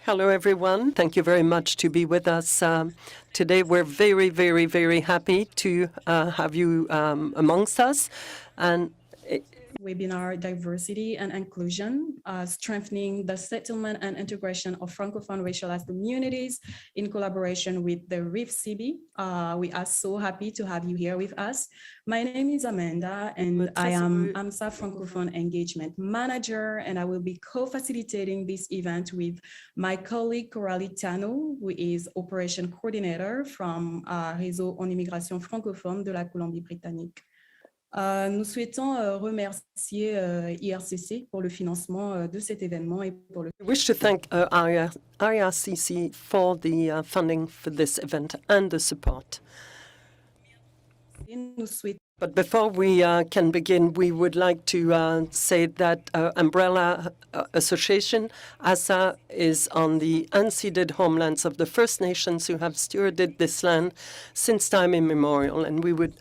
Hello, everyone. Thank you very much to be with us today. We're very, very, very happy to have you amongst us. And Webinar Diversity and Inclusion, strengthening the settlement and integration of Francophone racialized communities in collaboration with the RIFCB. We are so happy to have you here with us. My name is Amanda, and I am AMSA Francophone Engagement Manager, and I will be co-facilitating this event with my colleague Coralie Tano, who is Operation Coordinator from Réseau en Immigration Francophone de la Colombie-Britannique. Nous souhaitons remercier IRCC pour le financement de cet événement et pour le. We wish to thank IRCC for the funding for this event and the support. But before we can begin, we would like to say that Umbrella Association, ASA, is on the unceded homelands of the First Nations who have stewarded this land since time immemorial. And we would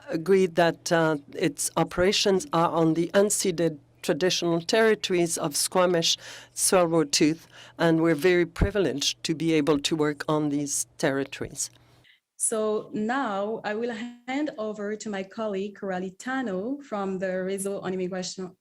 agree that its operations are on the unceded traditional territories of Squamish, Tsleil-Waututh, and we're very privileged to be able to work on these territories. So now I will hand over to my colleague, Coralie Tano, from the Réseau en Immigration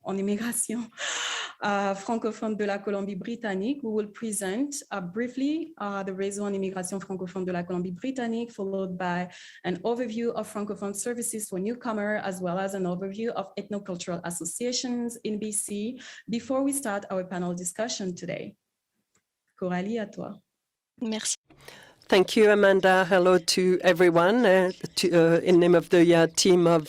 Francophone de la Colombie-Britannique, who will present briefly the Réseau en Immigration Francophone de la Colombie-Britannique, followed by an overview of Francophone services for newcomers, as well as an overview of ethnocultural associations in BC, before we start our panel discussion today. Coralie, à toi. Merci. Thank you, Amanda. Hello to everyone. In name of the team of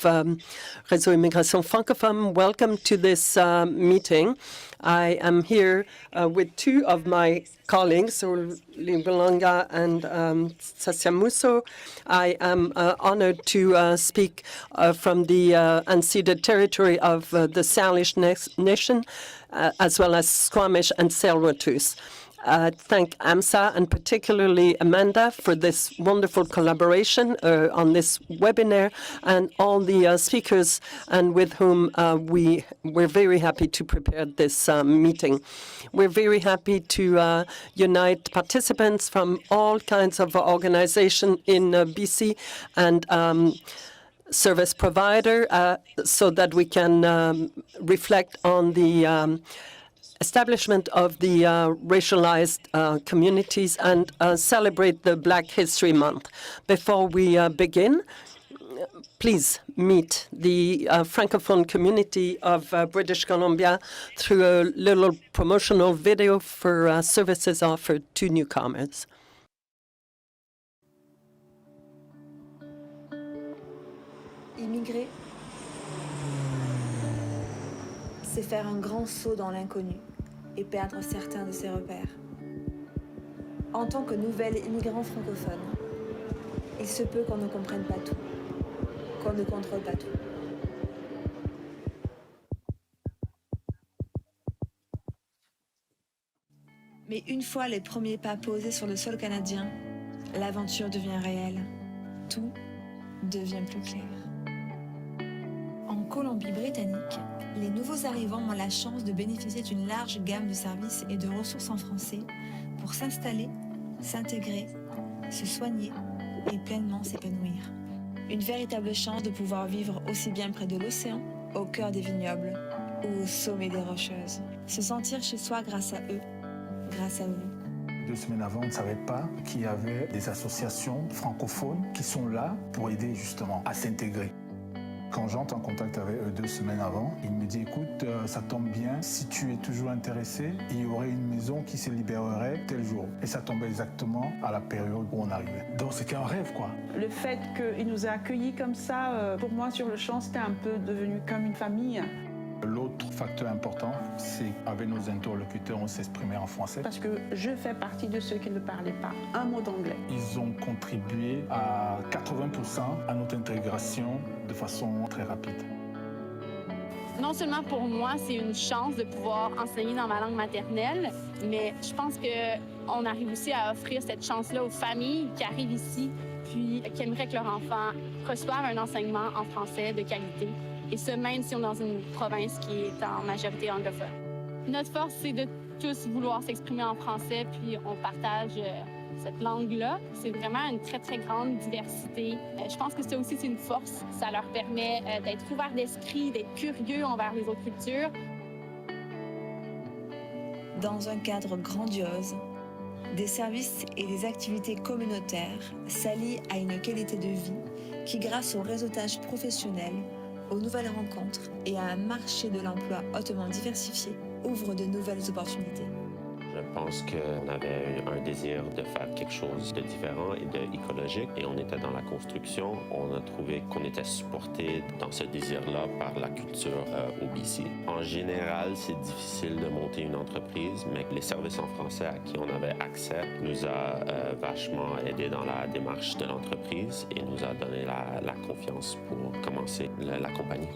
Réseau Immigration Francophone, welcome to this meeting. I am here with two of my colleagues, Limbelanga and Sasyamuso. I am honored to speak from the unceded territory of the Salish Nation, as well as Squamish and Tsleil-Waututh. Thank AMSA and particularly Amanda for this wonderful collaboration on this webinar, and all the speakers and with whom we're very happy to prepare this meeting. We're very happy to unite participants from all kinds of organizations in BC and service provider so that we can reflect on the establishment of the racialized communities and celebrate the Black History Month. Before we begin, please meet the Francophone community of British Columbia through a little promotional video for services offered to newcomers. Immigrer, c'est faire un grand saut dans l'inconnu et perdre certains de ses repères. En tant que nouvel immigrant francophone, il se peut qu'on ne comprenne pas tout, qu'on ne contrôle pas tout. Mais une fois les premiers pas posés sur le sol canadien, l'aventure devient réelle. Tout devient plus clair. En Colombie-Britannique, les nouveaux arrivants ont la chance de bénéficier d'une large gamme de services et de ressources en français pour s'installer, s'intégrer, se soigner et pleinement s'épanouir. Une véritable chance de pouvoir vivre aussi bien près de l'océan, au cœur des vignobles ou au sommet des Rocheuses. Se sentir chez soi grâce à eux, grâce à vous. 2 semaines avant, on ne savait pas qu'il y avait des associations francophones qui sont là pour aider justement à s'intégrer. Quand j'entre en contact avec eux 2 semaines avant, il me dit « Écoute, ça tombe bien, si tu es toujours intéressé, il y aurait une maison qui se libérerait tel jour. » Et ça tombait exactement à la période où on arrivait. Donc c'était un rêve, quoi. Le fait qu'il nous ait accueillis comme ça, pour moi, sur le champ, c'était un peu devenu comme une famille. L'autre facteur important, c'est qu'avec nos interlocuteurs, on s'exprimait en français. Parce que je fais partie de ceux qui ne parlaient pas un mot d'anglais. Ils ont contribué à 80% à notre intégration de façon très rapide. Non seulement pour moi, c'est une chance de pouvoir enseigner dans ma langue maternelle, mais je pense qu'on arrive aussi à offrir cette chance-là aux familles qui arrivent ici, puis qui aimeraient que leur enfant reçoive un enseignement en français de qualité. Et ce, même si on est dans une province qui est en majorité anglophone. Notre force, c'est de tous vouloir s'exprimer en français, puis on partage cette langue-là. C'est vraiment une très, très grande diversité. Je pense que ça aussi, c'est une force. Ça leur permet d'être ouverts d'esprit, d'être curieux envers les autres cultures. Dans un cadre grandiose, des services et des activités communautaires s'allient à une qualité de vie qui, grâce au réseautage professionnel, aux nouvelles rencontres et à un marché de l'emploi hautement diversifié, ouvre de nouvelles opportunités. Je pense qu'on avait un désir de faire quelque chose de différent et d'écologique, et on était dans la construction. On a trouvé qu'on était supporté dans ce désir-là par la culture au BC. En général, c'est difficile de monter une entreprise, mais les services en français à qui on avait accès nous a vachement aidé dans la démarche de l'entreprise et nous a donné la confiance pour commencer la compagnie.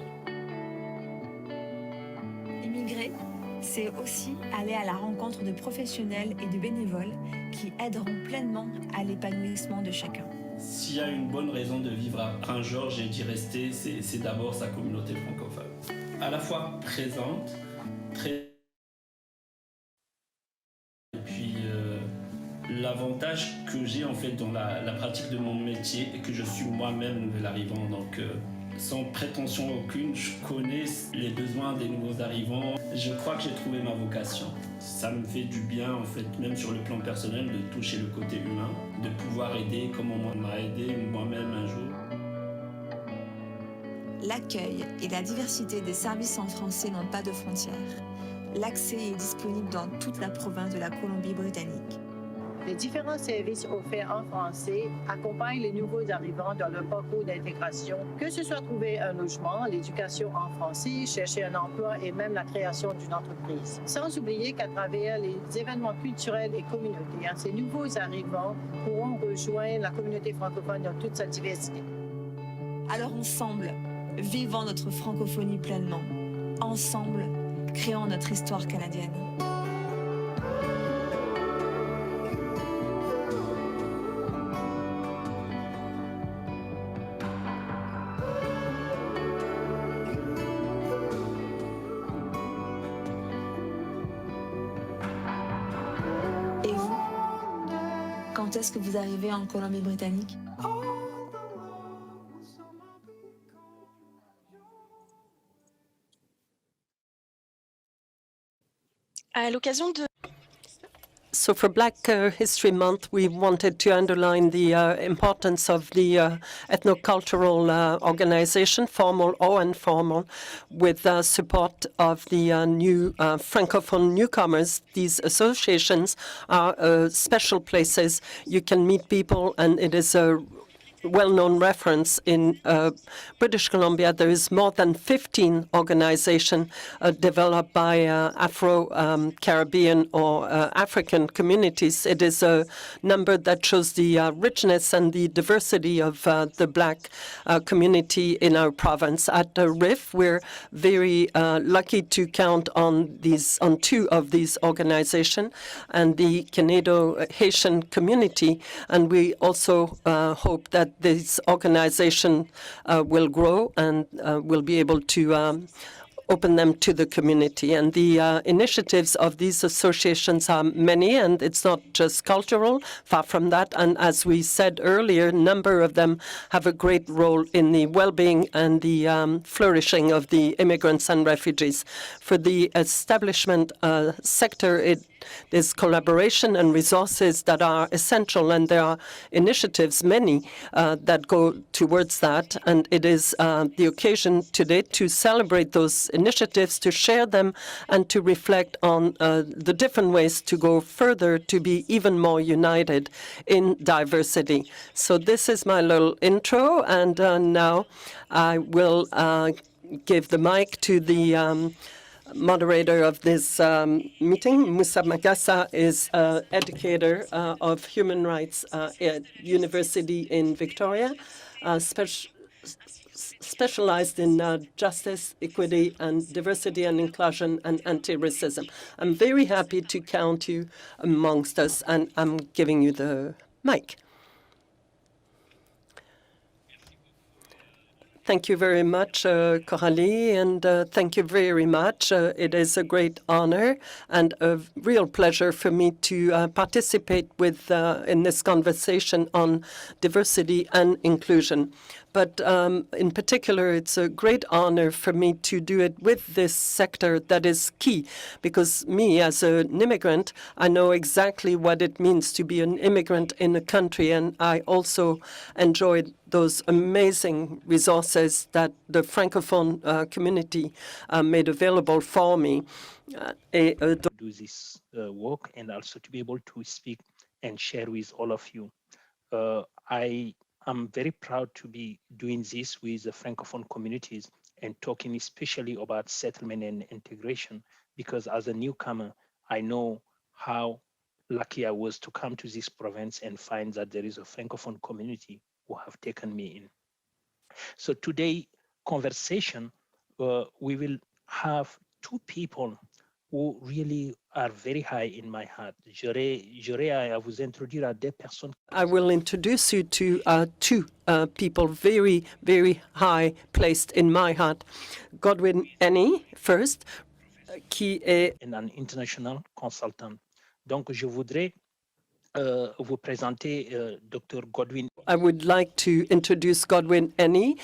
Immigrer, c'est aussi aller à la rencontre de professionnels et de bénévoles qui aideront pleinement à l'épanouissement de chacun. S'il y a une bonne raison de vivre à Prince-Georges et d'y rester, c'est d'abord sa communauté francophone. À la fois présente, très... Et puis l'avantage que j'ai en fait dans la pratique de mon métier est que je suis moi-même nouvel arrivant, donc sans prétention aucune, je connais les besoins des nouveaux arrivants. Je crois que j'ai trouvé ma vocation. Ça me fait du bien, en fait, même sur le plan personnel, de toucher le côté humain, de pouvoir aider comme on m'a aidé moi-même un jour. L'accueil et la diversité des services en français n'ont pas de frontières. L'accès est disponible dans toute la province de la Colombie-Britannique. Les différents services offerts en français accompagnent les nouveaux arrivants dans leur parcours d'intégration, que ce soit trouver un logement, l'éducation en français, chercher un emploi et même la création d'une entreprise. Sans oublier qu'à travers les événements culturels et communautaires, ces nouveaux arrivants pourront rejoindre la communauté francophone dans toute sa diversité. Alors ensemble, vivons notre francophonie pleinement. Ensemble, créons notre histoire canadienne. Et vous, quand est-ce que vous arrivez en Colombie-Britannique ? À l'occasion de So for Black History Month, we wanted to underline the importance of the ethnocultural organization, formal or informal, with support of the new Francophone newcomers. These associations are special places. You can meet people, and it is a well-known reference in British Columbia. There is more than 15 organizations developed by Afro-Caribbean or African communities. It is a number that shows the richness and the diversity of the Black community in our province. At RIF, we're very lucky to count on two of these organizations and the Canado-Haitian community, and we also hope that this organization will grow and will be able to open them to the community. And the initiatives of these associations are many, and it's not just cultural, far from that. And as we said earlier, a number of them have a great role in the well-being and the flourishing of the immigrants and refugees. For the establishment sector, there's collaboration and resources that are essential, and there are initiatives, many, that go towards that. And it is the occasion today to celebrate those initiatives, to share them, and to reflect on the different ways to go further, to be even more united in diversity. So this is my little intro, and now I will give the mic to the moderator of this meeting. Moussa Magassa is educator of human rights at University in Victoria, specialized in justice, equity, and diversity and inclusion and anti-racism. I'm very happy to count you amongst us, and I'm giving you the mic. Thank you very much, Coralie, and thank you very much. It is a great honor and a real pleasure for me to participate in this conversation on diversity and inclusion. But in particular, it's a great honor for me to do it with this sector that is key, because me, as an immigrant, I know exactly what it means to be an immigrant in a country, and I also enjoyed those amazing resources that the Francophone community made available for me. Do this work and also to be able to speak and share with all of you. I am very proud to be doing this with the Francophone communities and talking especially about settlement and integration, because as a newcomer, I know how lucky I was to come to this province and find that there is a Francophone community who have taken me in. So today conversation, we will have two people who really are very high in my heart. J'aurais à vous introduire à deux personnes. I will introduce you to two people very, very high placed in my heart. Godwin Eni, first, qui est an international consultant. Donc, je voudrais vous présenter Dr. Godwin. I would like to introduce Godwin Eni,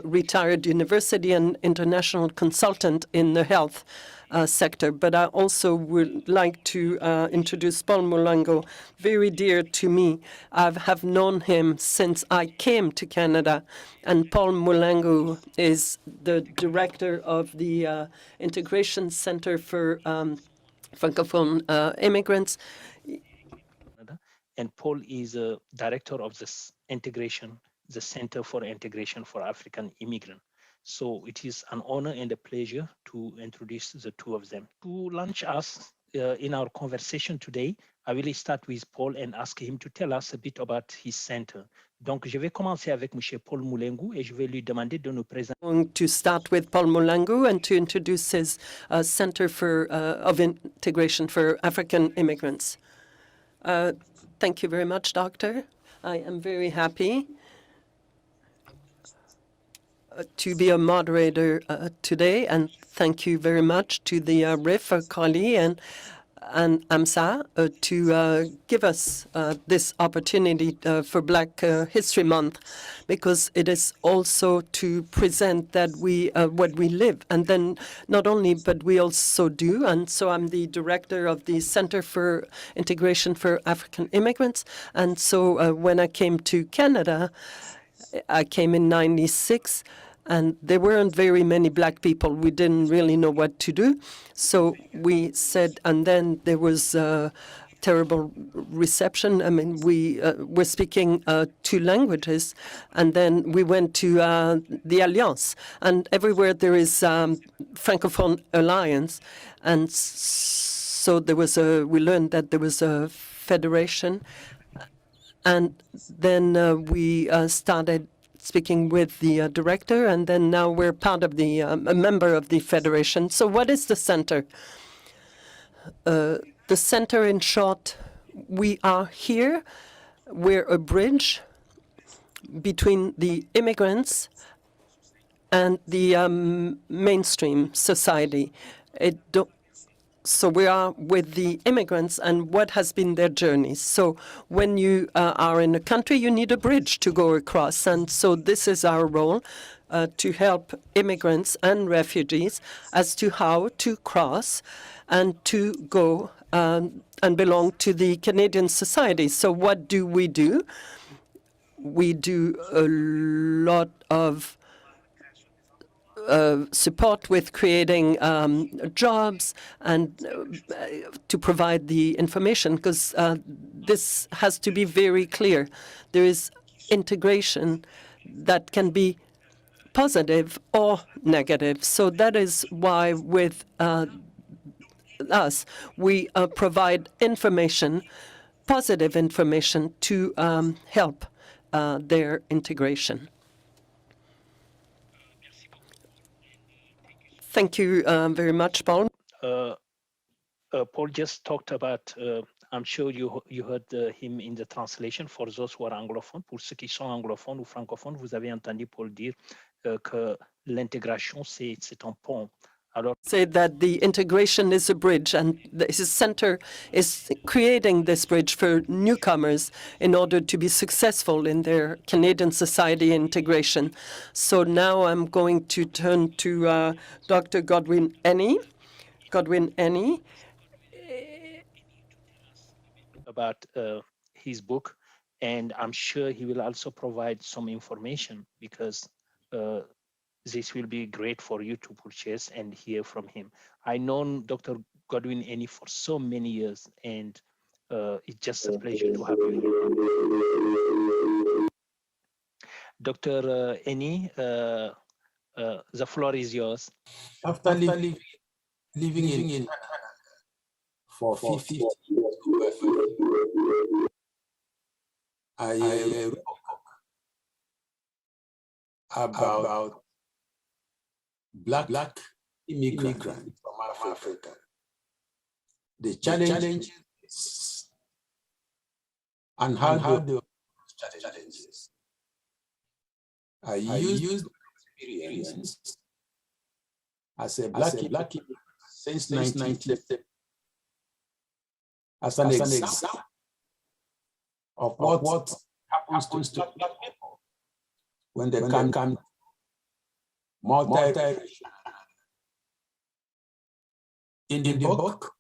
retired university and international consultant in the health sector. But I also would like to introduce Paul Mulango, very dear to me. I have known him since I came to Canada. And Paul Mulango is the director of the Integration Center for Francophone Immigrants. And Paul is a director of this integration, the Center for Integration for African Immigrants. So it is an honor and a pleasure to introduce the two of them. To launch us in our conversation today, I will start with Paul and ask him to tell us a bit about his center. Donc, je vais commencer avec M. Paul Mulango et je vais lui demander de nous présenter. I'm going to start with Paul Mulango and to introduce his Center of Integration for African Immigrants. Thank you very much, Doctor. I am very happy to be a moderator today, and thank you very much to the RIFCB and AMSA to give us this opportunity for Black History Month, because it is also to present that what we live, and then not only, but we also do. And so I'm the director of the Center for Integration for African Immigrants. And so when I came to Canada, I came in '96. And there weren't very many Black people. We didn't really know what to do. So we said, and then there was terrible reception. I mean, we were speaking two languages. And then we went to the Alliance. And everywhere there is Francophone Alliance. And so there was we learned that there was a federation. And then we started speaking with the director, and then now we're part of a member of the federation. So what is the center? The center, in short, we are here. We're a bridge between the immigrants and the mainstream society. So we are with the immigrants and what has been their journey. So when you are in a country, you need a bridge to go across. And so this is our role, to help immigrants and refugees as to how to cross and to go and belong to the Canadian society. So what do? We do a lot of support with creating jobs and to provide the information, because this has to be very clear. There is integration that can be positive or negative. So that is why with us, we provide information, positive information, to help their integration. Thank you very much, Paul. Paul just talked about, I'm sure you heard him in the translation for those who are anglophones. Pour ceux qui sont anglophones ou francophones, vous avez entendu Paul dire que l'intégration, c'est un pont. Alors, say that the integration is a bridge, and the center is creating this bridge for newcomers in order to be successful in their Canadian society integration. So now I'm going to turn to Dr. Godwin Eni. about his book, and I'm sure he will also provide some information because this will be great for you to purchase and hear from him. I've known Dr. Godwin Eni for so many years, and it's just a pleasure to have you here. Dr. Eni, the floor is yours. After living in for 50 years, I wrote about black immigrants from Africa. The challenges and how the challenges. I used experience as a black immigrant since 1950 as an example of what happens to black people when they come multiracial. In the book,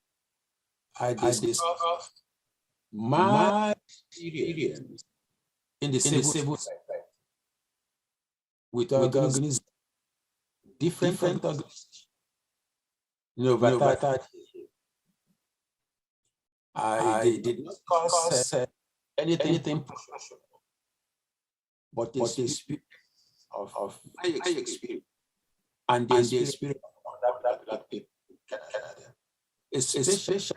I discussed my experience in the civil society with organizations, different organizations. Over 30 years. I did not discuss anything professional, but the experience of my experience and the experience of black people in Canada, especially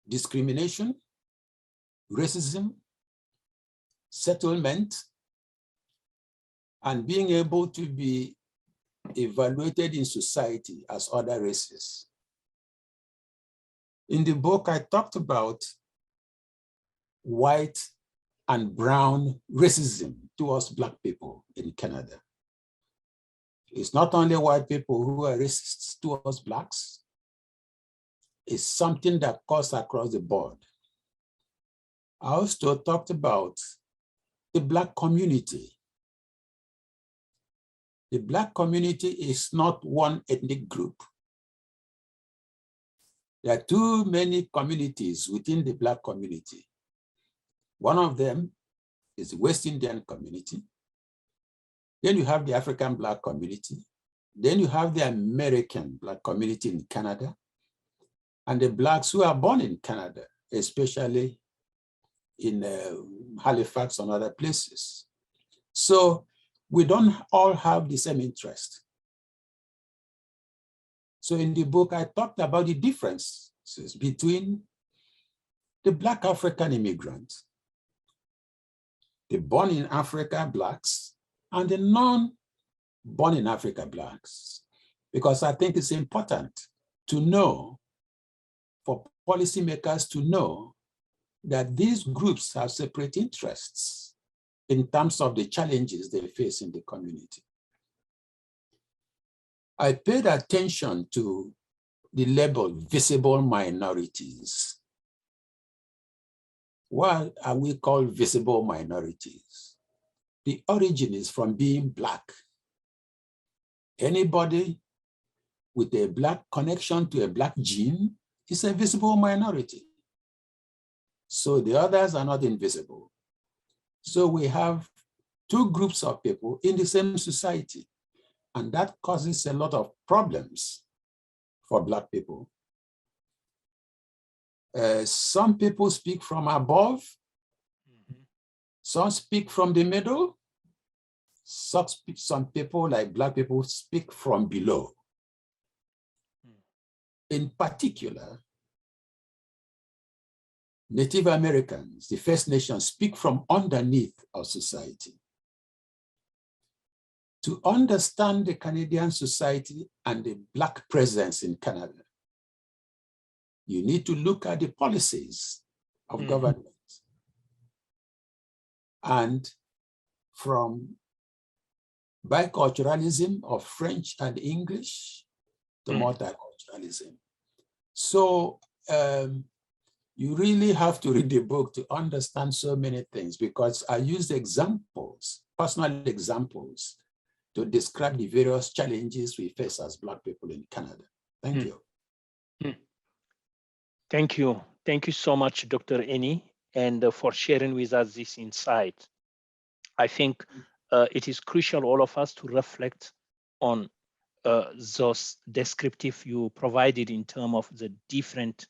discrimination, racism, settlement, and being able to be evaluated in society as other races. In the book, I talked about white and brown racism towards black people in Canada. It's not only white people who are racist towards blacks, it's something that cuts across the board. I also talked about the black community. The black community is not one ethnic group. There are too many communities within the black community. One of them is the West Indian community. Then you have the African black community. Then you have the American black community in Canada, and the blacks who are born in Canada, especially in Halifax and other places. So we don't all have the same interest. So in the book, I talked about the differences between the black African immigrants, the born in Africa blacks, and the non-born in Africa blacks, because I think it's important to know, for policymakers to know, that these groups have separate interests in terms of the challenges they face in the community. I paid attention to the label visible minorities. Why are we called visible minorities? The origin is from being black. Anybody with a black connection to a black gene is a visible minority. So the others are not invisible. So we have two groups of people in the same society, and that causes a lot of problems for black people. Some people speak from above, some speak from the middle, some people, like black people, speak from below. In particular, Native Americans, the First Nations, speak from underneath our society. To understand the Canadian society and the black presence in Canada, you need to look at the policies of government. And from biculturalism of French and English to multiculturalism. So you really have to read the book to understand so many things, because I used examples, personal examples, to describe the various challenges we face as Black people in Canada. Thank you. Thank you. Thank you so much, Dr. Eni, and for sharing with us this insight. I think it is crucial, all of us, to reflect on those descriptive you provided in terms of the different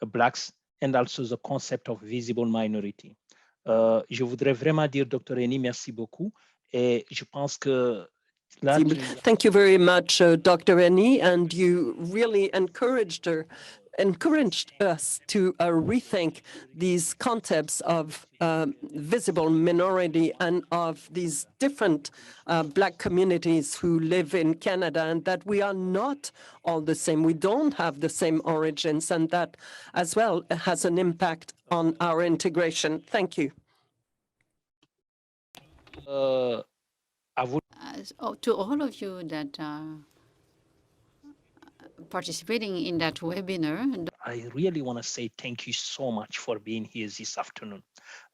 Blacks and also the concept of visible minority. Je voudrais vraiment dire, Dr. Eni, merci beaucoup. Et je pense que là, Thank you very much, Dr. Eni, and you really encouraged us to rethink these concepts of visible minority and of these different Black communities who live in Canada, and that we are not all the same. We don't have the same origins, and that as well has an impact on our integration. Thank you. To all of you that are participating in that webinar. I really want to say thank you so much for being here this afternoon.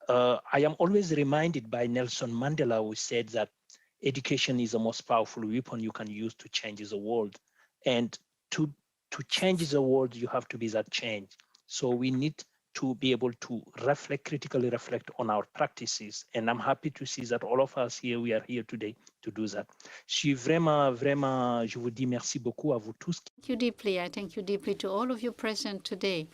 I am always reminded by Nelson Mandela, who said that education is the most powerful weapon you can use to change the world. And to change the world, you have to be that change. So we need to be able to critically reflect on our practices. And I'm happy to see that all of us here, we are here today to do that. Je vous dis merci beaucoup à vous tous. Thank you deeply. I thank you deeply to all of you present today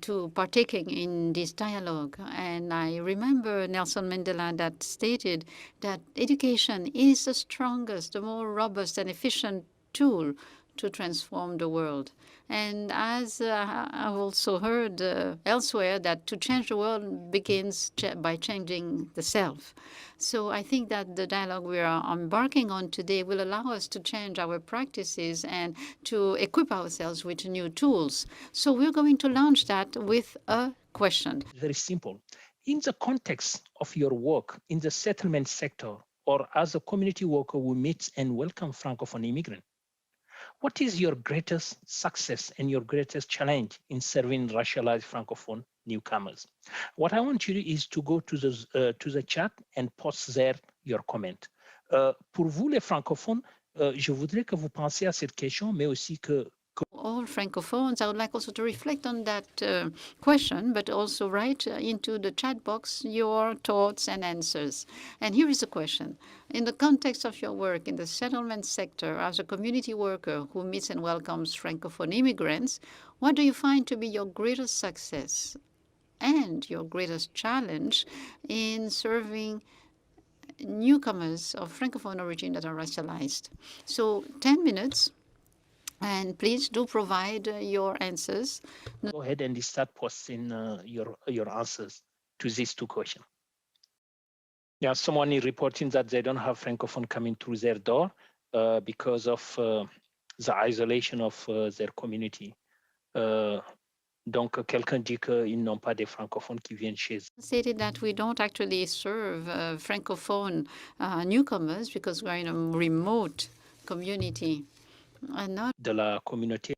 to partaking in this dialogue. And I remember Nelson Mandela that stated that education is the strongest, the more robust and efficient tool to transform the world. And as I've also heard elsewhere, that to change the world begins by changing the self. So I think that the dialogue we are embarking on today will allow us to change our practices and to equip ourselves with new tools. So we're going to launch that with a question. Very simple. In the context of your work in the settlement sector, or as a community worker who meets and welcomes Francophone immigrants, what is your greatest success and your greatest challenge in serving racialized Francophone newcomers? What I want you is to go to the chat and post there your comment. Pour vous, les francophones, je voudrais que vous pensiez à cette question, mais aussi que all Francophones, I would like also to reflect on that question, but also write into the chat box your thoughts and answers. And here is a question. In the context of your work in the settlement sector as a community worker who meets and welcomes Francophone immigrants, what do you find to be your greatest success and your greatest challenge in serving newcomers of Francophone origin that are racialized? So 10 minutes. And please do provide your answers. Go ahead and start posting your answers to these two questions. Yeah, someone is reporting that they don't have Francophone coming through their door because of the isolation of their community. Donc, quelqu'un dit qu'ils n'ont pas de francophones qui viennent chez eux. Stated that we don't actually serve Francophone newcomers because we're in a remote community. And not de la communauté.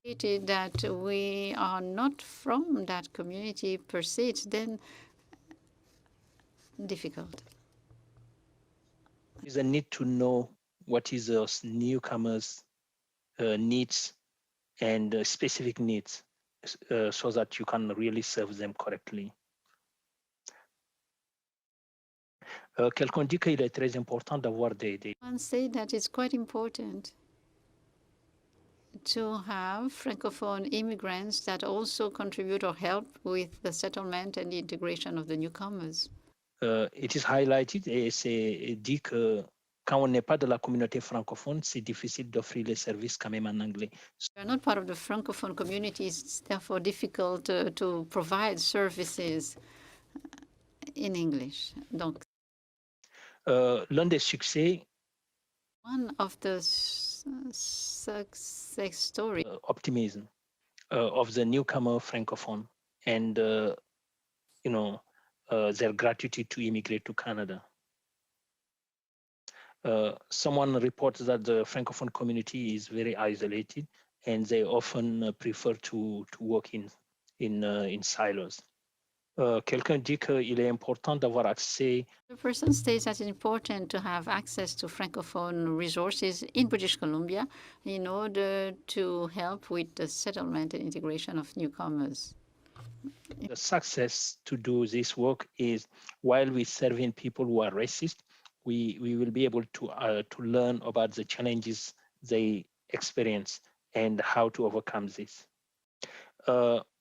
That we are not from that community per se, it's then difficult. There's a need to know what is those newcomers' needs and specific needs so that you can really serve them correctly. Quelqu'un dit qu'il est très important d'avoir des. One say that it's quite important to have Francophone immigrants that also contribute or help with the settlement and the integration of the newcomers. It is highlighted et c'est dit que quand on n'est pas de la communauté francophone, c'est difficile d'offrir les services quand même en anglais. We are not part of the Francophone community, it's therefore difficult to provide services in English. Donc, l'un des succès. One of the success story. Optimism of the newcomer francophone and their gratitude to immigrate to Canada. Someone reports that the Francophone community is very isolated, and they often prefer to work in silos. Quelqu'un dit qu'il est important d'avoir accès. The person states that it's important to have access to Francophone resources in British Columbia in order to help with the settlement and integration of newcomers. The success to do this work is while we're serving people who are racist, we will be able to learn about the challenges they experience and how to overcome this.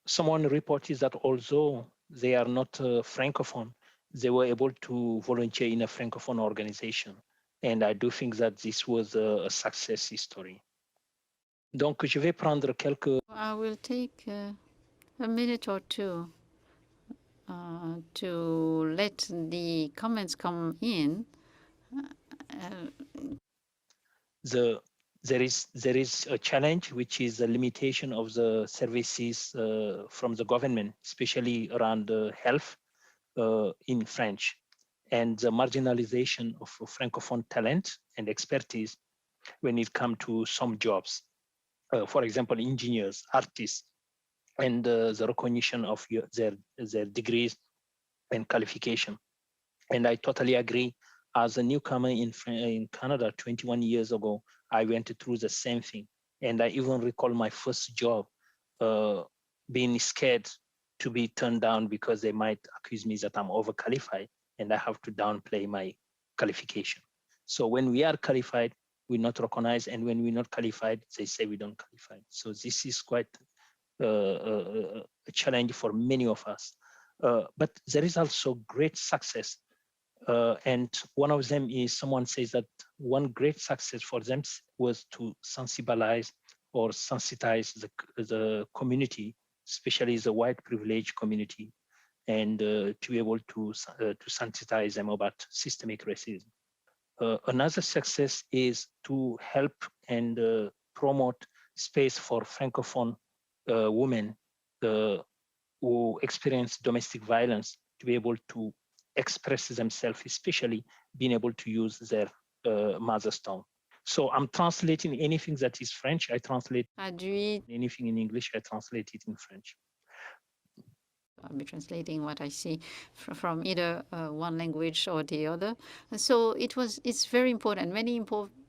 Someone reported that although they are not Francophone, they were able to volunteer in a Francophone organization. And I do think that this was a success story. Donc, je vais prendre quelques... I will take a minute or two to let the comments come in. There is a challenge, which is a limitation of the services from the government, especially around health in French, and the marginalization of Francophone talent and expertise when it comes to some jobs. For example, engineers, artists, and the recognition of their degrees and qualification. And I totally agree. As a newcomer in Canada 21 years ago, I went through the same thing. And I even recall my first job being scared to be turned down because they might accuse me that I'm overqualified and I have to downplay my qualification. So when we are qualified, we're not recognized. And when we're not qualified, they say we don't qualify. So this is quite a challenge for many of us. But there is also great success. And one of them is someone says that one great success for them was to sensibilize or sensitize the community, especially the white privileged community, and to be able to sensitize them about systemic racism. Another success is to help and promote space for Francophone women who experience domestic violence to be able to express themselves, especially being able to use their mother's tongue. So I'm translating anything that is French, I translate anything in English, I translate it in French. I'll be translating what I see from either one language or the other. So it's very important. Many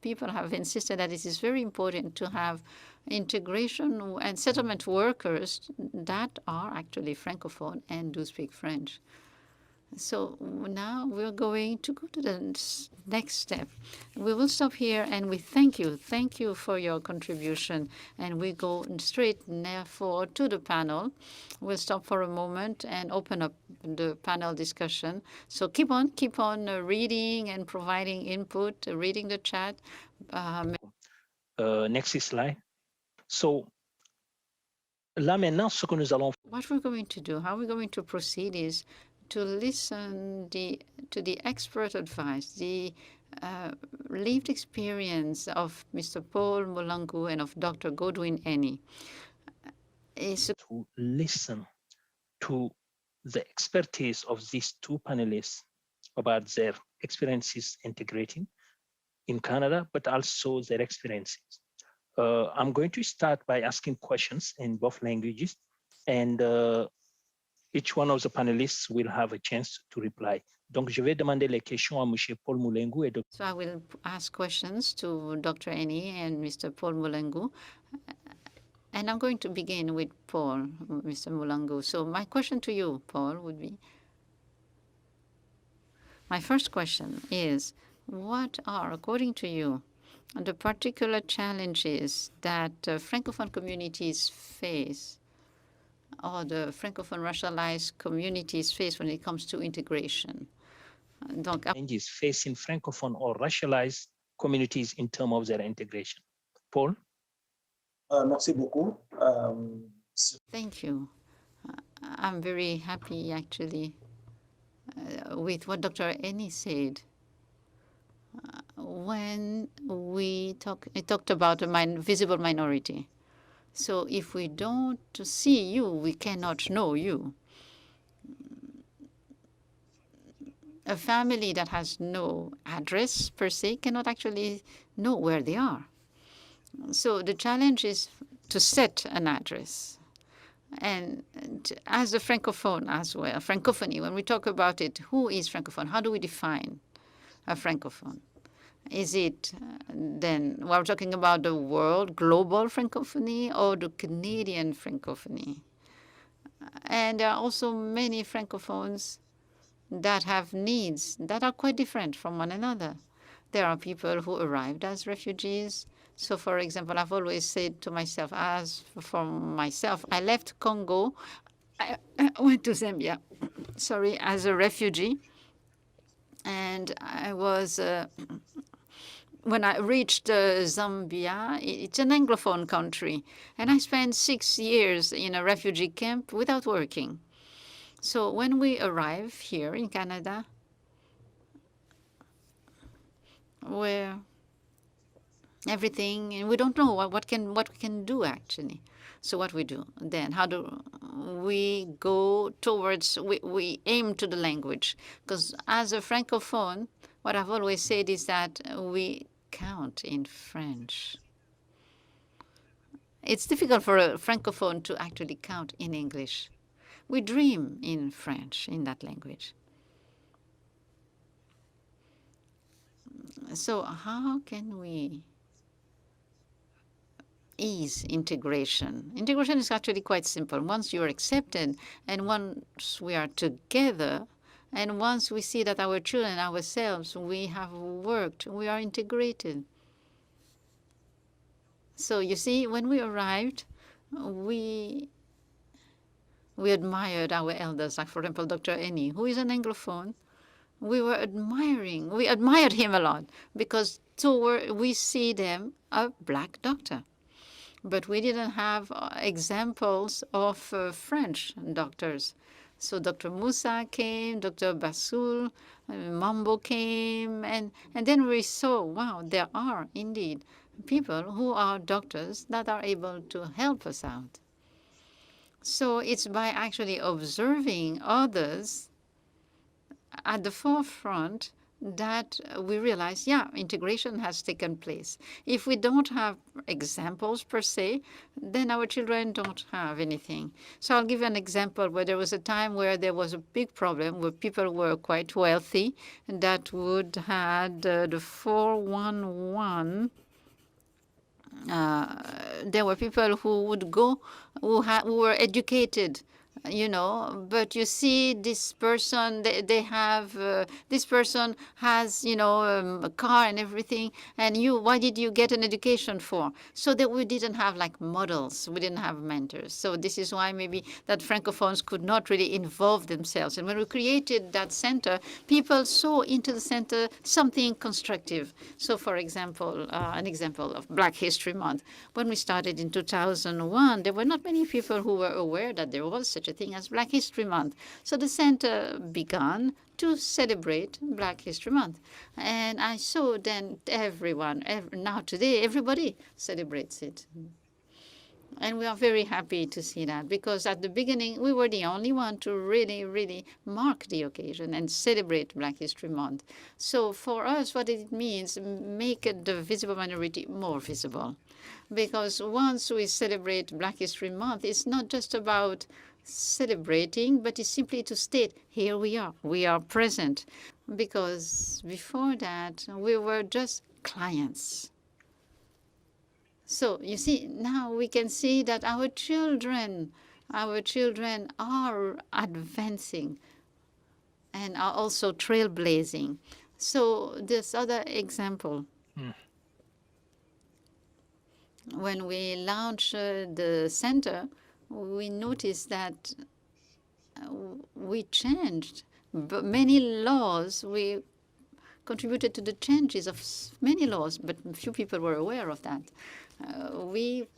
people have insisted that it is very important to have integration and settlement workers that are actually Francophone and do speak French. So now we're going to go to the next step. We will stop here and we thank you. Thank you for your contribution. And we go straight therefore to the panel. We'll stop for a moment and open up the panel discussion. So keep on reading and providing input, reading the chat. Next slide. So, là maintenant, ce que nous allons... What we're going to do, how we're going to proceed is to listen to the expert advice, the lived experience of Mr. Paul Mulangu and of Dr. Godwin Eni. To listen to the expertise of these two panelists about their experiences integrating in Canada, but also their experiences. I'm going to start by asking questions in both languages, and each one of the panelists will have a chance to reply. Donc, je vais demander les questions à M. Paul Mulangu et Dr. So I will ask questions to Dr. Eni and Mr. Paul Mulangu. And I'm going to begin with Paul, Mr. Mulangu. So my question to you, Paul, would be, my first question is, what are, according to you, the particular challenges that Francophone communities face or the Francophone racialized communities face when it comes to integration? Donc, challenges facing Francophone or racialized communities in terms of their integration. Paul? Merci beaucoup. Thank you. I'm very happy, actually, with what Dr. Eni said. When we talked about a visible minority. So if we don't see you, we cannot know you. A family that has no address per se cannot actually know where they are. So the challenge is to set an address. And as a Francophone as well, Francophonie, when we talk about it, who is Francophone? How do we define a Francophone? Is it then, we're talking about the world, global Francophonie or the Canadian Francophonie? And there are also many Francophones that have needs that are quite different from one another. There are people who arrived as refugees. So, for example, I've always said to myself, as for myself, I left Congo, I went to Zambia, sorry, as a refugee. And I was, when I reached Zambia, it's an Anglophone country. And I spent 6 years in a refugee camp without working. So when we arrive here in Canada, where everything, and we don't know what we can do actually. So what we do then? How do we go towards? We aim to the language, because as a Francophone, what I've always said is that we count in French. It's difficult for a Francophone to actually count in English. We dream in French, in that language. So how can we ease integration? Integration is actually quite simple. Once you're accepted and once we are together and once we see that our children, ourselves, we have worked, we are integrated. So you see, when we arrived, we admired our elders, like for example, Dr. Eni, who is an Anglophone. We admired him a lot because we see them a black doctor. But we didn't have examples of French doctors. So Dr. Moussa came, Dr. Bassoul, Mambo came, and then we saw, wow, there are indeed people who are doctors that are able to help us out. So it's by actually observing others at the forefront that we realize, yeah, integration has taken place. If we don't have examples per se, then our children don't have anything. So I'll give you an example where there was a time where there was a big problem where people were quite wealthy that would had the 411. There were people who would go, who were educated, you know, but you see this person, they have, this person has, you know, a car and everything, and why did you get an education for? So that we didn't have like models, we didn't have mentors. So this is why maybe that Francophones could not really involve themselves. And when we created that center, people saw into the center something constructive. So for example, an example of Black History Month. When we started in 2001, there were not many people who were aware that there was such a thing as Black History Month. So the center began to celebrate Black History Month. And I saw then now today, everybody celebrates it. And we are very happy to see that, because at the beginning, we were the only one to really, really mark the occasion and celebrate Black History Month. So for us, what it means, make the visible minority more visible. Because once we celebrate Black History Month, it's not just about celebrating, but it's simply to state, here we are present. Because before that, we were just clients. So you see, now we can see that our children are advancing and are also trailblazing. So this other example, when we launched the center, we noticed that we changed many laws. We contributed to the changes of many laws, but few people were aware of that. We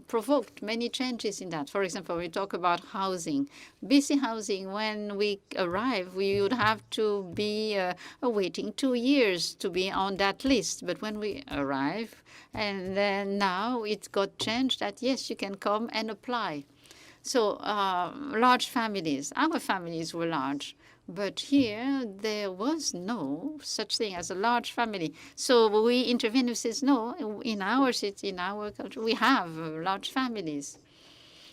provoked many changes in that. For example, we talk about housing. BC housing, when we arrive, we would have to be waiting 2 years to be on that list. But when we arrive, and then now it got changed that, yes, you can come and apply. So large families, our families were large, but here there was no such thing as a large family. So we intervened and says, no, in our city, in our culture, we have large families.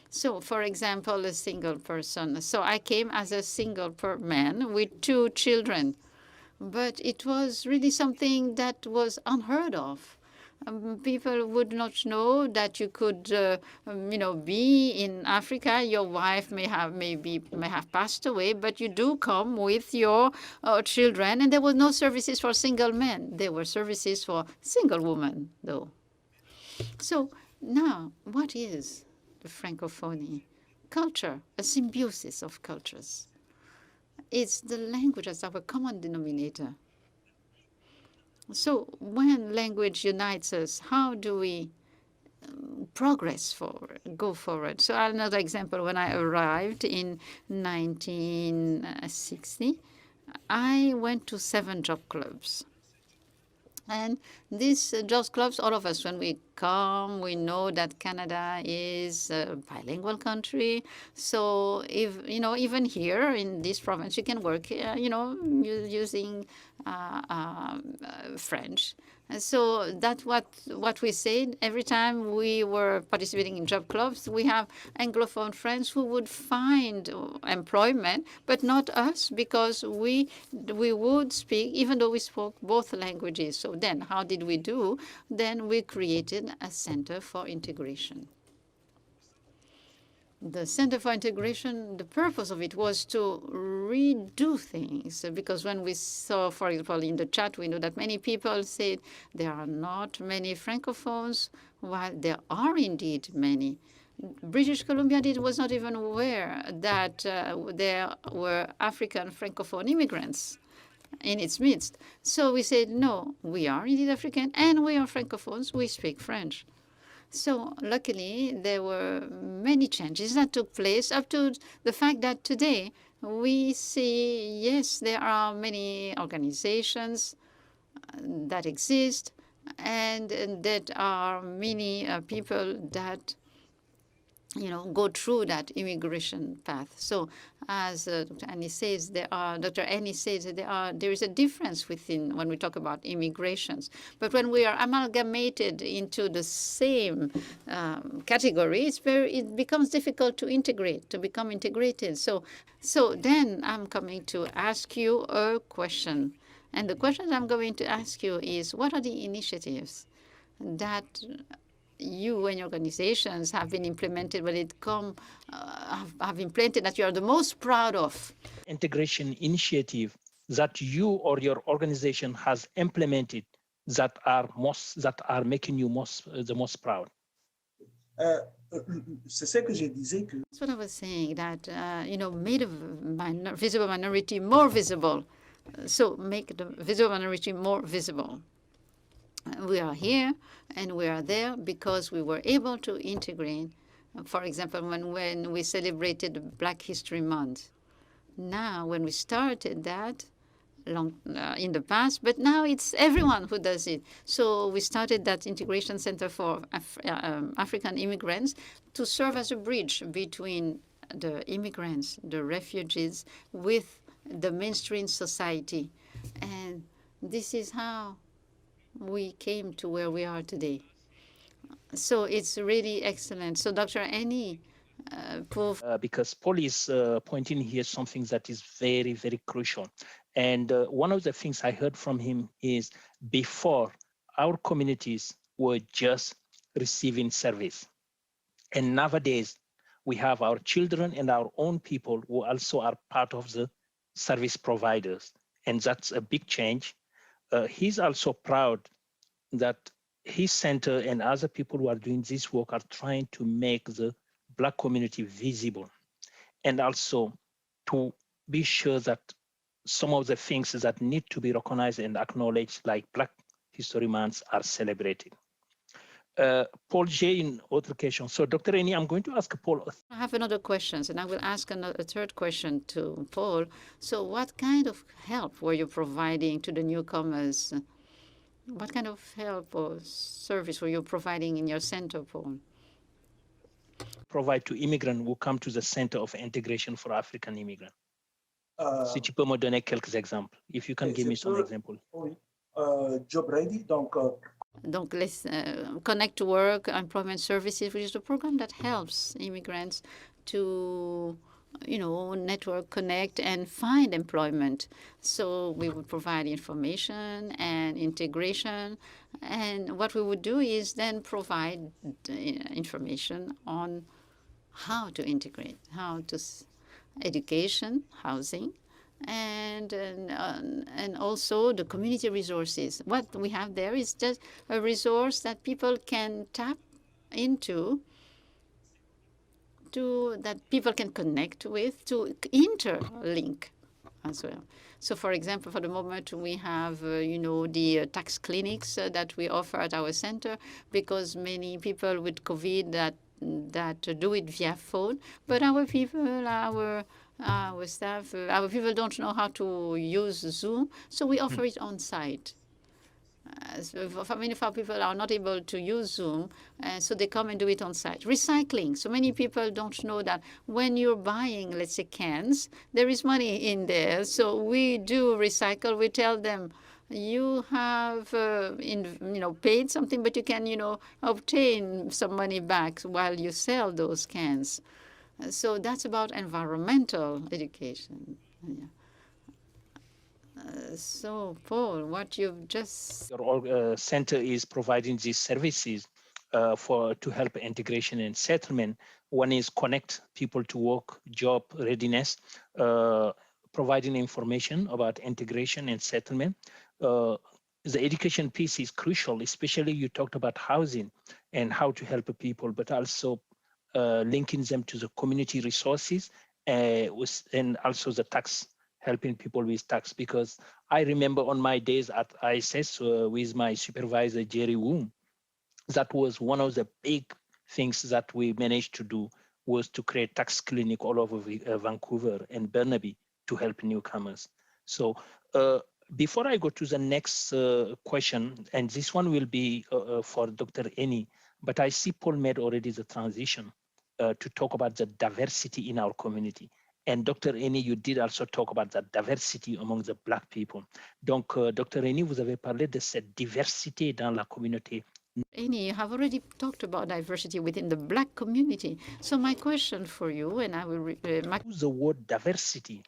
So, for example, a single person. So I came as a single man with 2 children, but it was really something that was unheard of. People would not know that you could, be in Africa. Your wife may have passed away, but you do come with your children. And there were no services for single men. There were services for single women, though. So now, what is the Francophonie? Culture, a symbiosis of cultures. It's the language as our common denominator. So when language unites us, how do we progress forward, go forward? So another example, when I arrived in 1960, I went to 7 job clubs. And these job clubs, all of us, when we come, we know that Canada is a bilingual country. So if even here in this province, you can work, using French. And so that's what we said. Every time we were participating in job clubs, we have Anglophone friends who would find employment, but not us, because we would speak, even though we spoke both languages. So then how did we do? Then we created a Center for Integration. The Center for Integration, the purpose of it was to redo things, because when we saw, for example, in the chat, we know that many people said there are not many Francophones, while there are indeed many. British Columbia was not even aware that there were African Francophone immigrants in its midst. So we said, no, we are indeed African, and we are Francophones, we speak French. So luckily, there were many changes that took place up to the fact that today we see, yes, there are many organizations that exist, and that are many people that go through that immigration path. So, as Dr. Annie says, there is a difference within when we talk about immigrations. But when we are amalgamated into the same category, it becomes difficult to become integrated. So then I'm coming to ask you a question. And the question I'm going to ask you is, what are the initiatives that you and your organizations have been implemented, but have implemented that you are the most proud of? Integration initiative that you or your organization has implemented that are making you the most proud? C'est ce que je disais que. That's what I was saying, that made a visible minority more visible. So make the visible minority more visible. We are here and we are there because we were able to integrate. For example, when we celebrated Black History Month. Now, when we started that in the past, but now it's everyone who does it. So we started that integration center for African immigrants to serve as a bridge between the immigrants, the refugees, with the mainstream society. And this is how we came to where we are today. So it's really excellent. So Dr. Annie, because Paul is pointing here something that is very, very crucial. And one of the things I heard from him is before our communities were just receiving service. And nowadays we have our children and our own people who also are part of the service providers. And that's a big change. He's also proud that his center and other people who are doing this work are trying to make the Black community visible, and also to be sure that some of the things that need to be recognized and acknowledged, like Black History Month, are celebrated. Paul J. in other questions. So Dr. Annie, I'm going to ask Paul. I have another question, and I will ask a third question to Paul. So what kind of help were you providing to the newcomers? What kind of help or service were you providing in your center, Paul? provide to immigrants who come to the Center of Integration for African Immigrants? Si tu peux me donner quelques exemples, if you can give me some examples. Oui. Job Ready, donc. Donc, let's Connect to Work, Employment Services, which is a program that helps immigrants to, network, connect, and find employment. So we would provide information and integration. And what we would do is then provide information on how to integrate, education, housing, and also the community resources. What we have there is just a resource that people can tap into, that people can connect with, to interlink as well. So, for example, for the moment, we have, the tax clinics that we offer at our center, because many people with COVID that do it via phone, but our people, our staff, our people don't know how to use Zoom, so we offer it on site. For many of our people are not able to use Zoom, so they come and do it on site. Recycling. So many people don't know that when you're buying, let's say, cans, there is money in there. So we do recycle. We tell them, you have paid something, but you can obtain some money back while you sell those cans. So that's about environmental education. Yeah. So, Paul, what you've just... Your center is providing these services to help integration and settlement. One is connect people to work, job readiness, providing information about integration and settlement. The education piece is crucial, especially you talked about housing and how to help people, but also linking them to the community resources and also the tax, helping people with tax. Because I remember on my days at ISS with my supervisor, Jerry Woom, that was one of the big things that we managed to do, was to create tax clinic all over Vancouver and Burnaby to help newcomers. So before I go to the next question, and this one will be for Dr. Eni, but I see Paul made already the transition to talk about the diversity in our community. And Dr. Eni, you did also talk about the diversity among the Black people. Donc, Dr. Eni, vous avez parlé de cette diversité dans la communauté. Eni, you have already talked about diversity within the Black community. So my question for you, and I will... What does the word diversity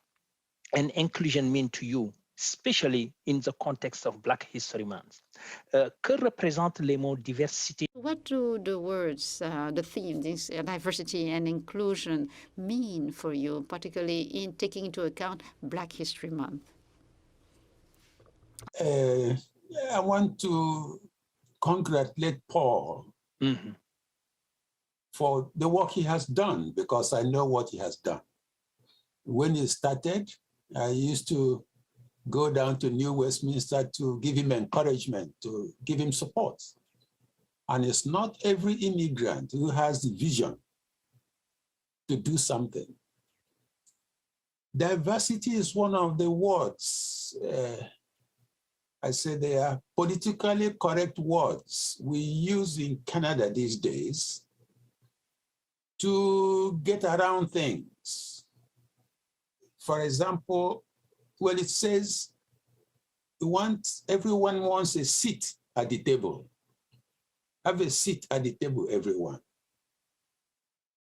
and inclusion mean to you, especially in the context of Black History Month? Que représentent les mots diversité? What do the words, the themes, diversity and inclusion mean for you, particularly in taking into account Black History Month? I want to congratulate Paul for the work he has done, because I know what he has done. When he started, I used to go down to New Westminster to give him encouragement, to give him support. And it's not every immigrant who has the vision to do something. Diversity is one of the words, I say they are politically correct words we use in Canada these days to get around things. For example, well, it says everyone wants a seat at the table. Have a seat at the table, everyone.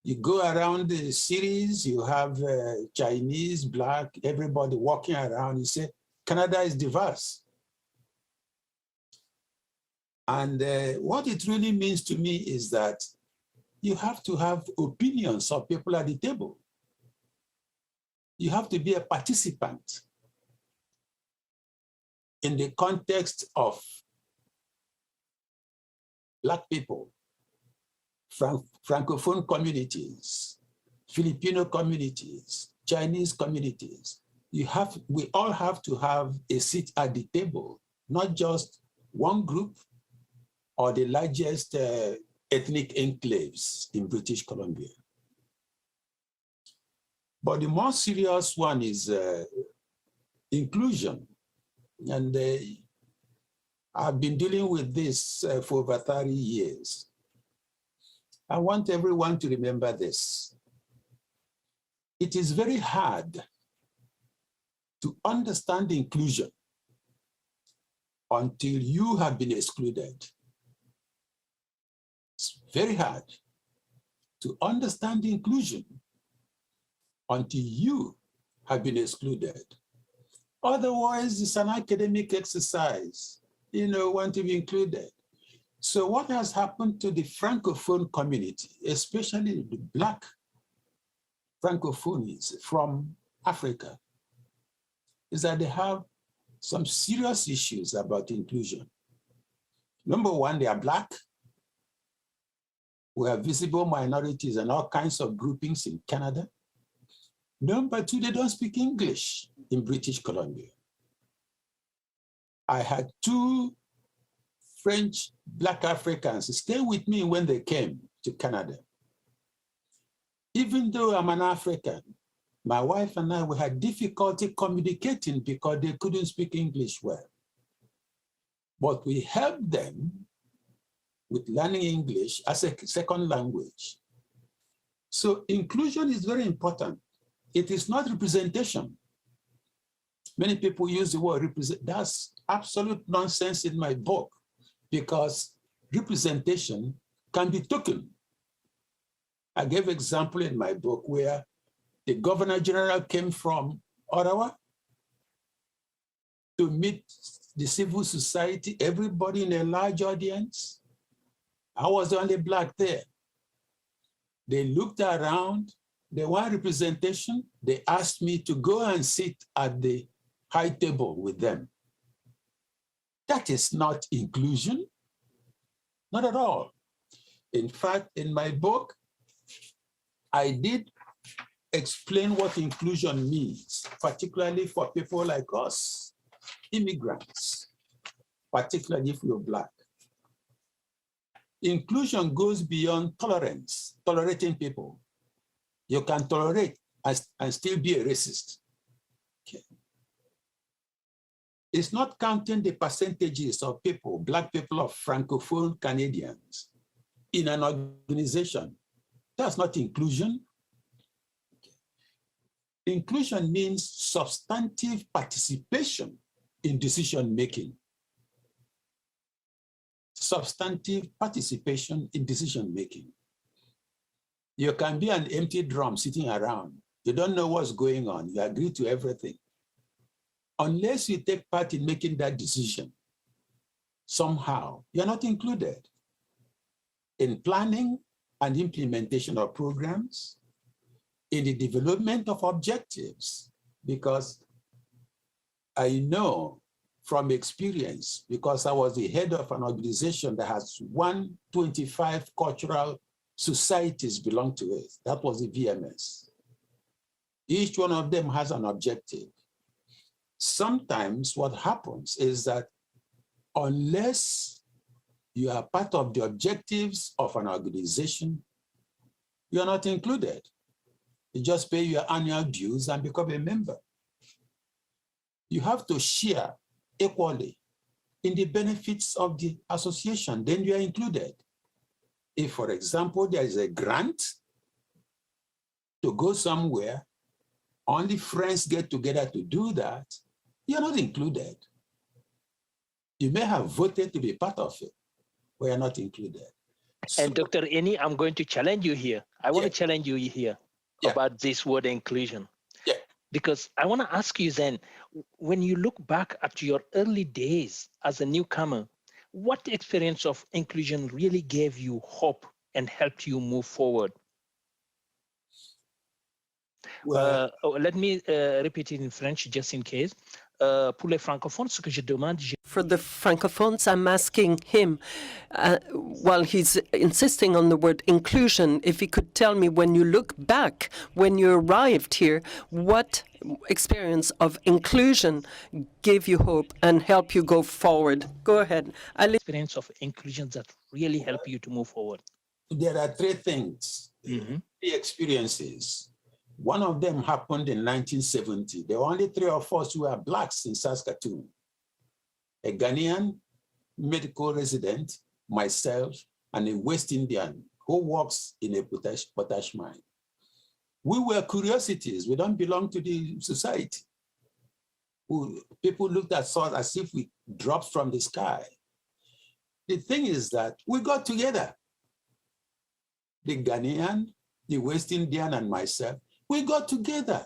You go around the cities, you have Chinese, Black, everybody walking around. You say, Canada is diverse. And what it really means to me is that you have to have opinions of people at the table. You have to be a participant in the context of Black people, Francophone communities, Filipino communities, Chinese communities. We all have to have a seat at the table, not just one group or the largest ethnic enclaves in British Columbia. But the more serious one is inclusion. And I've been dealing with this for over 30 years. I want everyone to remember this. It is very hard to understand inclusion until you have been excluded. It's very hard to understand inclusion until you have been excluded. Otherwise, it's an academic exercise, want to be included. So what has happened to the Francophone community, especially the Black Francophonies from Africa, is that they have some serious issues about inclusion. Number one, they are Black. We have visible minorities and all kinds of groupings in Canada. Number two, they don't speak English in British Columbia. I had 2 French Black Africans stay with me when they came to Canada. Even though I'm an African, my wife and I, we had difficulty communicating because they couldn't speak English well. But we helped them with learning English as a second language. So inclusion is very important. It is not representation. Many people use the word represent. That's absolute nonsense in my book, because representation can be token. I gave example in my book where the Governor General came from Ottawa to meet the civil society, everybody in a large audience. I was the only Black there. They looked around, they want representation. They asked me to go and sit at the high table with them. That is not inclusion, not at all. In fact, in my book, I did explain what inclusion means, particularly for people like us, immigrants, particularly if you're Black. Inclusion goes beyond tolerance, tolerating people. You can tolerate and still be a racist. Okay. It's not counting the percentages of people, Black people of Francophone Canadians in an organization. That's not inclusion. Inclusion means substantive participation in decision-making. Substantive participation in decision-making. You can be an empty drum sitting around. You don't know what's going on. You agree to everything. Unless you take part in making that decision, somehow, you're not included in planning and implementation of programs, in the development of objectives, because I know from experience, because I was the head of an organization that has 125 cultural societies belong to it. That was the VMS. Each one of them has an objective. Sometimes what happens is that unless you are part of the objectives of an organization, you are not included. You just pay your annual dues and become a member. You have to share equally in the benefits of the association, then you are included. If, for example, there is a grant to go somewhere, only friends get together to do that, you're not included. You may have voted to be part of it, but you're not included. So, and Dr. Eni, I'm going to challenge you here. I want to challenge you here about this word inclusion. Because I want to ask you then, when you look back at your early days as a newcomer, what experience of inclusion really gave you hope and helped you move forward? Well, let me repeat it in French just in case. Pour les francophones, ce que je demande, for the Francophones, I'm asking him, while he's insisting on the word inclusion, if he could tell me, when you look back, when you arrived here, what experience of inclusion gave you hope and help you go forward? Go ahead. Experience of inclusion that really help you to move forward. There are 3 things, 3 experiences. One of them happened in 1970. There were only 3 of us who were Blacks in Saskatoon. A Ghanaian medical resident, myself, and a West Indian who works in a potash mine. We were curiosities. We don't belong to the society. People looked at us as if we dropped from the sky. The thing is that we got together. The Ghanaian, the West Indian, and myself, we got together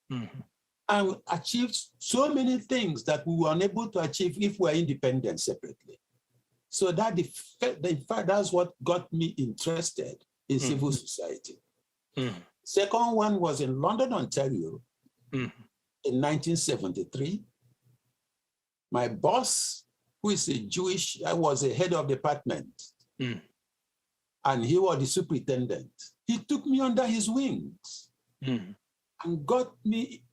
and achieved so many things that we were unable to achieve if we were independent separately. So that in fact, that's what got me interested in civil society. Second one was in London, Ontario, in 1973. My boss, who is a Jewish, I was a head of department, and he was the superintendent. He took me under his wings and got me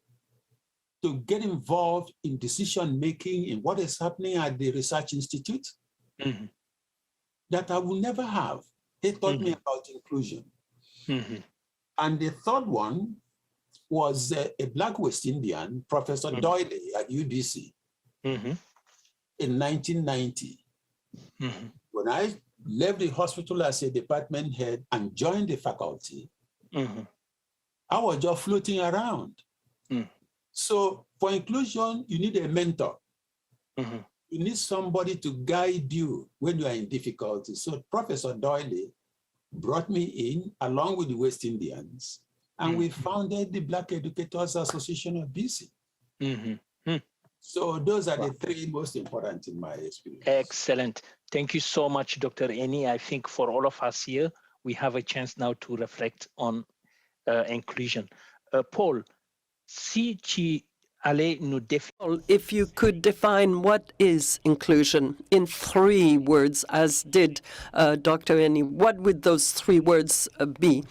to get involved in decision-making in what is happening at the Research Institute that I will never have. He taught me about inclusion. And the third one was a Black West Indian, Professor Doyle at UBC in 1990. When I left the hospital as a department head and joined the faculty, I was just floating around. So for inclusion, you need a mentor. You need somebody to guide you when you are in difficulty. So Professor Doyle brought me in along with the West Indians, and we founded the Black Educators Association of BC. So those are the three most important in my experience. Excellent. Thank you so much, Dr. Eni. I think for all of us here, we have a chance now to reflect on inclusion. Paul, si tu allais nous définir. If you could define what is inclusion in 3 words, as did Dr. Eni, what would those 3 words be?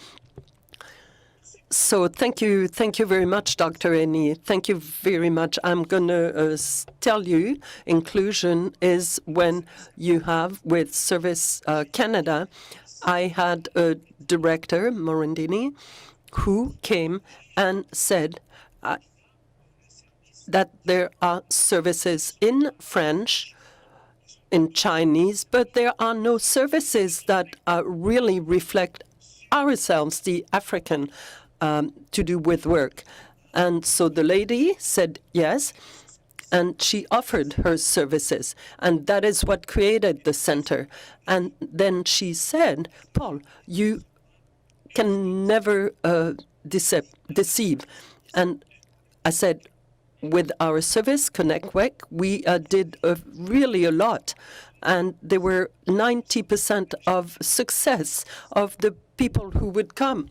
So thank you very much, Dr. Eni. Thank you very much. I'm going to tell you, inclusion is when you have, with Service Canada, I had a director, Morandini, who came and said that there are services in French, in Chinese, but there are no services that really reflect ourselves, the African, to do with work. And so the lady said yes, and she offered her services. And that is what created the center. And then she said, Paul, you can never deceive. And I said, with our service, ConnectWec, we did really a lot. And there were 90% of success of the people who would come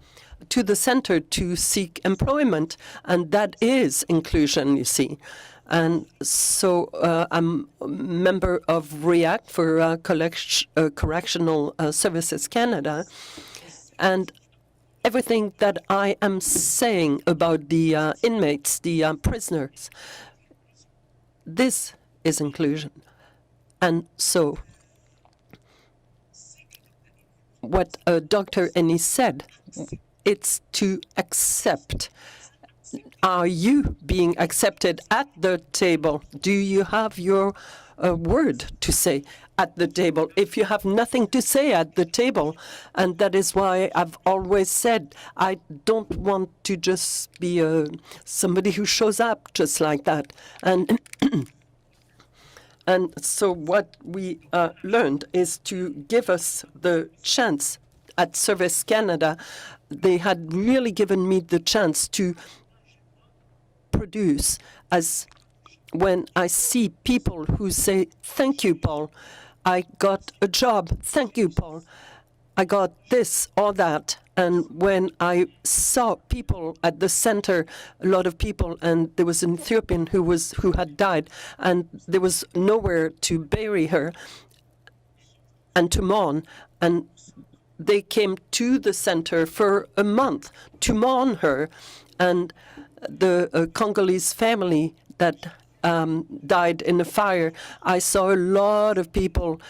to the center to seek employment. And that is inclusion, you see. And so I'm a member of REACT for Correctional Services Canada. And everything that I am saying about the inmates, the prisoners, this is inclusion. And so what Dr. Eni said, it's to accept. Are you being accepted at the table? Do you have your word to say at the table? If you have nothing to say at the table, and that is why I've always said I don't want to just be somebody who shows up just like that. And and so what we learned is to give us the chance at Service Canada. They had really given me the chance to produce, as when I see people who say, thank you, Paul, I got a job, thank you, Paul, I got this or that. And when I saw people at the center, a lot of people, and there was an Ethiopian who had died, and there was nowhere to bury her and to mourn, and they came to the center for a month to mourn her. And the Congolese family that died in the fire, I saw a lot of people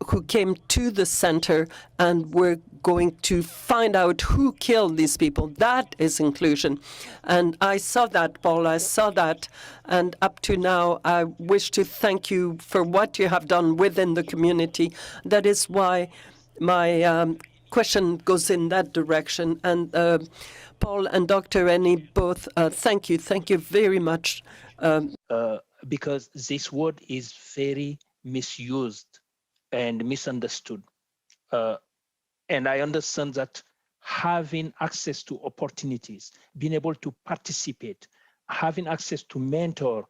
who came to the center and were going to find out who killed these people. That is inclusion. And I saw that, Paul, I saw that. And up to now, I wish to thank you for what you have done within the community. That is why my question goes in that direction. And Paul and Dr. Eni both, thank you very much. Because this word is very misused and misunderstood. And I understand that having access to opportunities, being able to participate, having access to mentor,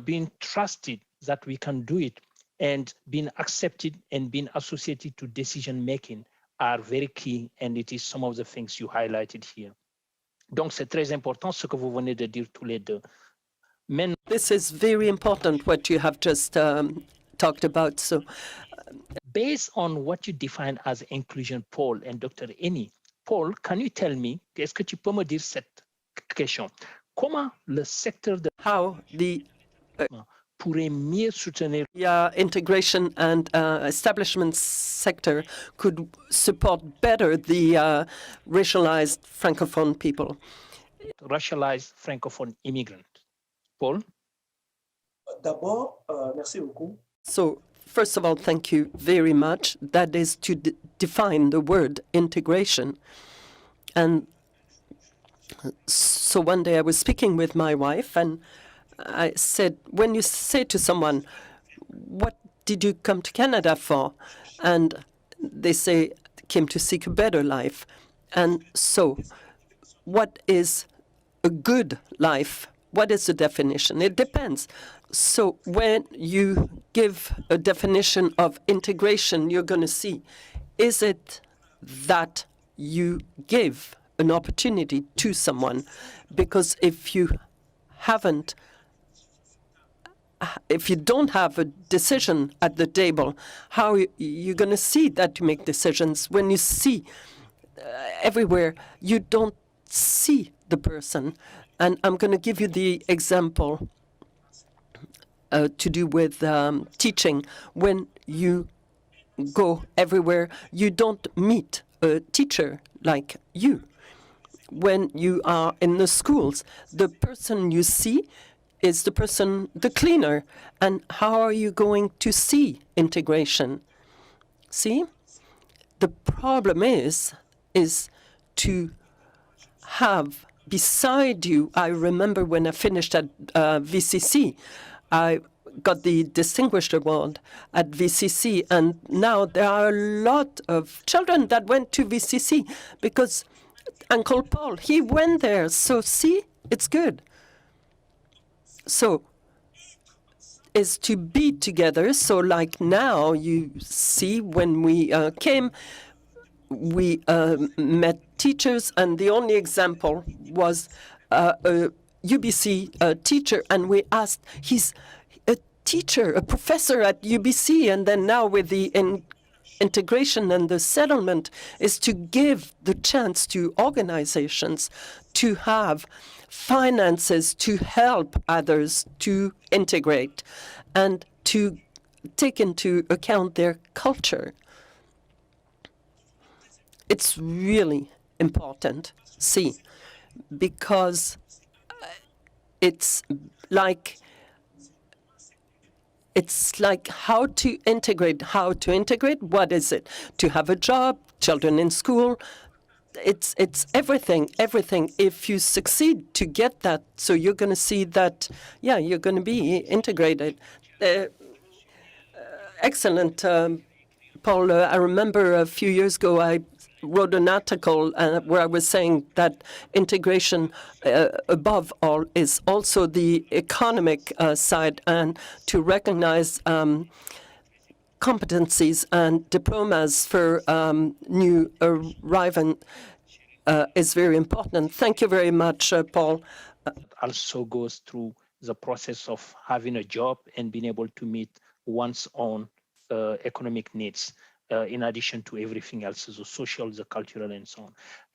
being trusted that we can do it, and being accepted and being associated to decision making are very key, and it is some of the things you highlighted here. Donc c'est très important ce que vous venez de dire tous les deux. This is very important what you have just talked about. So, based on what you define as inclusion, Paul and Dr. Eni, Paul, can you tell me, est-ce que tu peux me dire cette question? Comment le secteur de pourrait mieux soutenir integration and establishment sector could support better the racialized Francophone people? Racialized Francophone immigrant. Paul? D'abord, merci beaucoup. So, first of all, thank you very much. That is to define the word integration. And so one day I was speaking with my wife, and I said, when you say to someone, what did you come to Canada for? And they say, came to seek a better life. And so what is a good life? What is the definition? It depends. So when you give a definition of integration, you're going to see, is it that you give an opportunity to someone? Because if you don't have a decision at the table, how are you going to see that you make decisions? When you see everywhere, you don't see the person. And I'm going to give you the example to do with teaching. When you go everywhere, you don't meet a teacher like you. When you are in the schools, the person you see is the cleaner. And how are you going to see integration? See? The problem is to have beside you. I remember when I finished at VCC, I got the Distinguished Award at VCC, and now there are a lot of children that went to VCC because Uncle Paul, he went there. So see, it's good. So is to be together. So like now, you see, when we came, we met teachers, and the only example was a UBC teacher, and we asked, he's a teacher, a professor at UBC, and then now with the integration and the settlement is to give the chance to organizations to have finances to help others to integrate and to take into account their culture. It's really important, see, because it's like how to integrate. What is it? To have a job, children in school. It's everything. If you succeed to get that, so you're going to see that, yeah, you're going to be integrated. Excellent, Paul. I remember a few years ago I wrote an article where I was saying that integration, above all, is also the economic side, and to recognize competencies and diplomas for new arrivant is very important. Thank you very much, Paul. Also goes through the process of having a job and being able to meet one's own economic needs. In addition to everything else, the social, the cultural, and so on.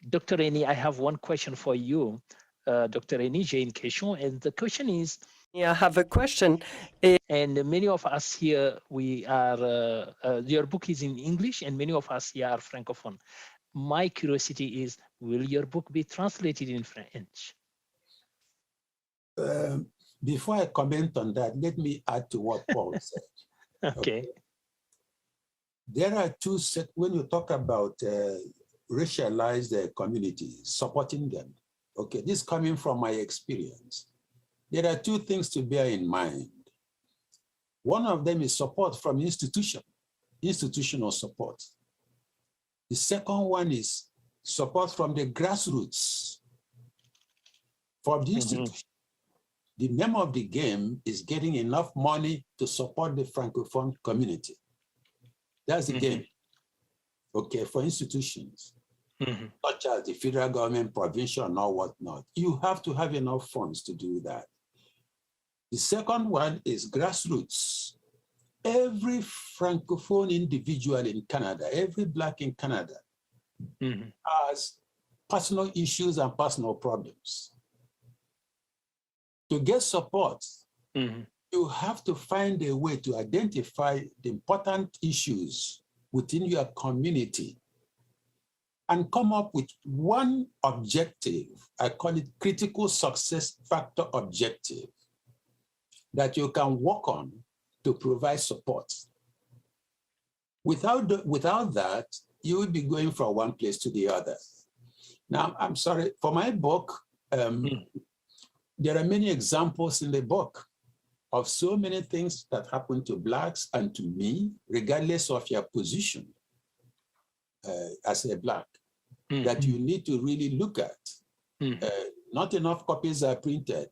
Dr. Eni, I have one question for you. Dr. Eni, j'ai une question, and the question is, yeah, I have a question. And many of us here, we are, your book is in English, and many of us here are Francophone. My curiosity is, will your book be translated in French? Before I comment on that, let me add to what Paul said. Okay. there are two sets, when you talk about racialized communities, supporting them. Okay, this coming from my experience. There are two things to bear in mind. One of them is support from institutional support. The second one is support from the grassroots. For the institution, the name of the game is getting enough money to support the Francophone community. That's the game, okay, for institutions, such as the federal government, provincial, or whatnot. You have to have enough funds to do that. The second one is grassroots. Every Francophone individual in Canada, every Black in Canada, has personal issues and personal problems. To get support, you have to find a way to identify the important issues within your community and come up with one objective. I call it critical success factor objective that you can work on to provide support. Without that, you will be going from one place to the other. Now, I'm sorry, for my book, there are many examples in the book of so many things that happen to Blacks and to me, regardless of your position as a Black, that you need to really look at. Not enough copies are printed.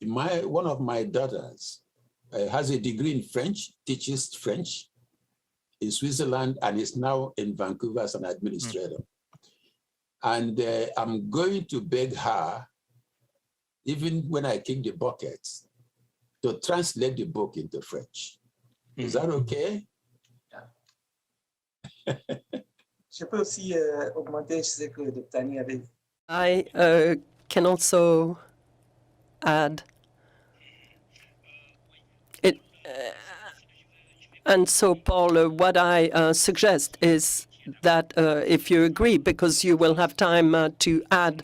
One of my daughters has a degree in French, teaches French in Switzerland, and is now in Vancouver as an administrator. And I'm going to beg her, even when I kick the bucket, to translate the book into French. Is that okay? Je peux aussi augmenter ce que le Tani avait. I can also add it. And so, Paul, what I suggest is that if you agree, because you will have time to add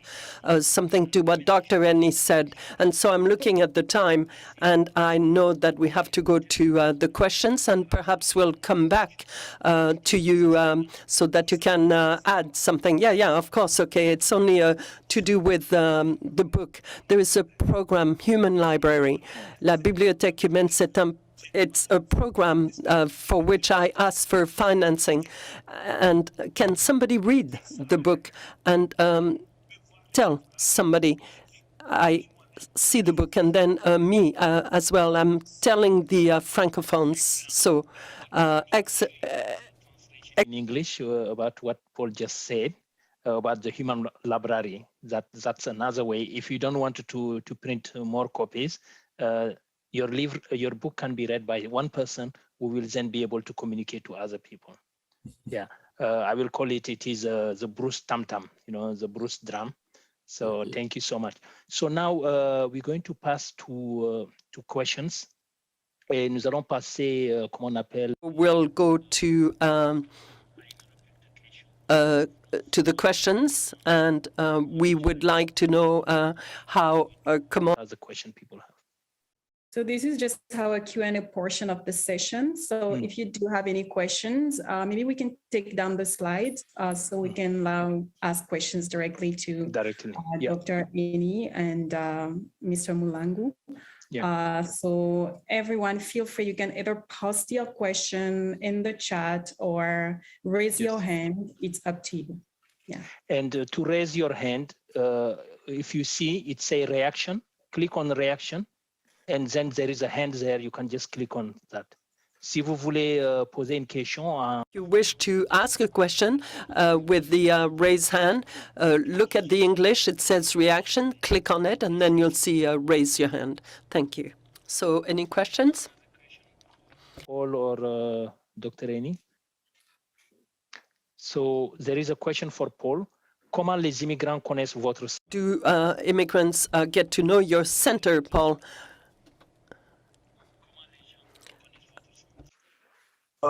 something to what Dr. Rennie said. And so I'm looking at the time, and I know that we have to go to the questions, and perhaps we'll come back to you so that you can add something. Yeah, of course. Okay, it's only to do with the book. There is a program, Human Library. La Bibliothèque Humaine, it's a program for which I asked for financing. And can somebody read the book and tell somebody, I see the book, and then me as well. I'm telling the Francophones. So, in English about what Paul just said about the human library. That's another way. If you don't want to print more copies, your book can be read by one person who will then be able to communicate to other people. Yeah, I will call it. It is the Bruce Tam Tam, the Bruce drum. So thank you so much. So now we're going to pass to questions. Et nous allons passer, comment on appelle? We'll go to the questions, and we would like to know how the question people have. So this is just our Q&A portion of the session. So if you do have any questions, maybe we can take down the slides so we can ask questions directly to Dr. Eni and Mr. Mulangu. So everyone, feel free. You can either post your question in the chat or raise your hand. It's up to you. Yeah. And to raise your hand, if you see it say reaction, click on reaction. And then there is a hand there, you can just click on that. Si vous voulez poser une question, you wish to ask a question with the raise hand, look at the English, it says reaction, click on it, and then you'll see raise your hand. Thank you. So any questions? Paul or Dr. Eni? So there is a question for Paul. Comment les immigrants connaissent votre... Do immigrants get to know your center, Paul?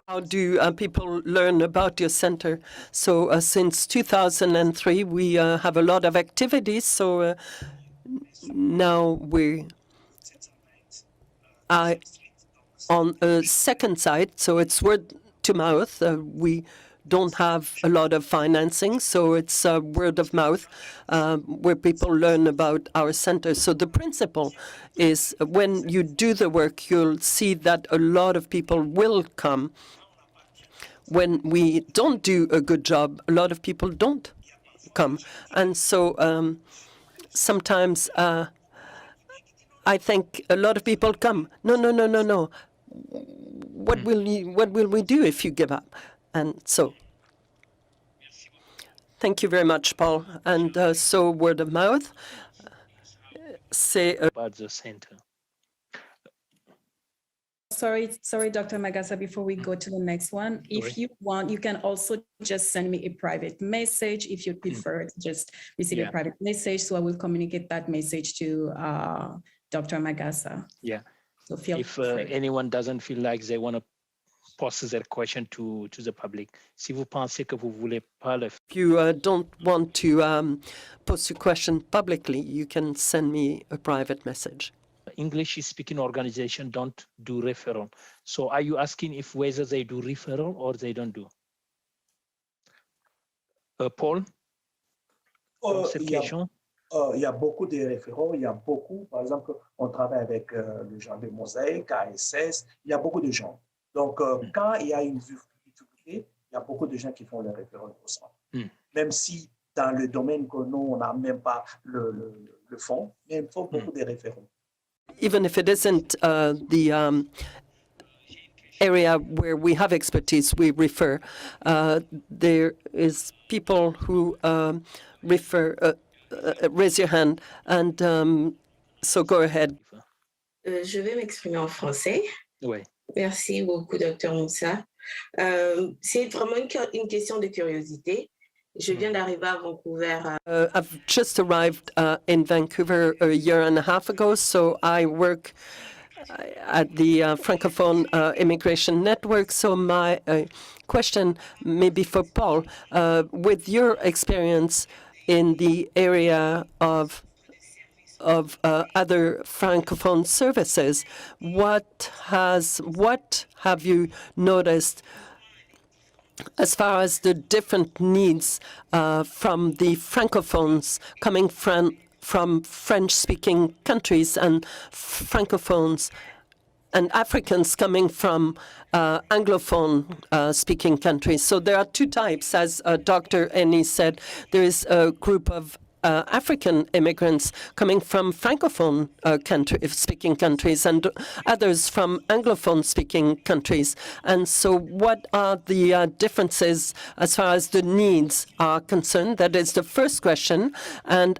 How do people learn about your center? So since 2003, we have a lot of activities. So now we are on a second site. So it's worth to mouth. We don't have a lot of financing, so it's word of mouth where people learn about our center. So the principle is when you do the work, you'll see that a lot of people will come. When we don't do a good job, a lot of people don't come. And so sometimes I think a lot of people come. No. What will we do if you give up? And so, thank you very much, Paul. And so, word of mouth. Say about the center. Sorry, Dr. Magasa, before we go to the next one, if you want, you can also just send me a private message if you prefer to just receive a private message. So I will communicate that message to Dr. Magasa. Yeah. So feel if free. anyone doesn't feel like they want to pose their question to the public, si vous pensez que vous voulez pas le if you don't want to post your question publicly, you can send me a private message. English-speaking organization don't do referral. So are you asking if whether they do referral or they don't do? Paul? Il y a beaucoup de référents, il y a beaucoup, par exemple, on travaille avec les gens de Mosaïque, ASS, il y a beaucoup de gens. Donc, quand il y a une difficulté, il y a beaucoup de gens qui font les référents au centre. Même si dans le domaine que nous, on n'a même pas le fonds, mais il faut beaucoup de référents. Even if it isn't the area where we have expertise, we refer. There is people who refer. Raise your hand, and so go ahead. Je vais m'exprimer en français. Oui. Merci beaucoup, Dr. Moussa. C'est vraiment une question de curiosité. Je viens d'arriver à Vancouver. I've just arrived in Vancouver a year and a half ago, so I work at the Francophone Immigration Network. So my question may be for Paul. With your experience in the area of other Francophone services, what have you noticed as far as the different needs from the Francophones coming from French-speaking countries and Francophones and Africans coming from Anglophone-speaking countries? So there are two types, as Dr. Eni said. There is a group of African immigrants coming from Francophone speaking countries and others from Anglophone-speaking countries. And so what are the differences as far as the needs are concerned? That is the first question. And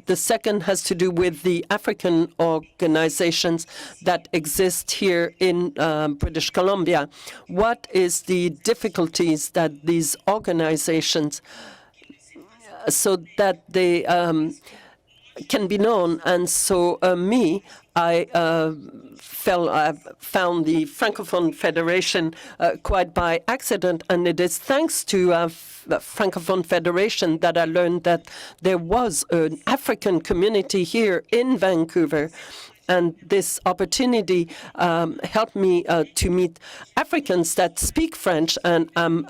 the second has to do with the African organizations that exist here in British Columbia. What is the difficulties that these organizations so that they can be known? And so I found the Francophone Federation quite by accident, and it is thanks to the Francophone Federation that I learned that there was an African community here in Vancouver. And this opportunity helped me to meet Africans that speak French, and I'm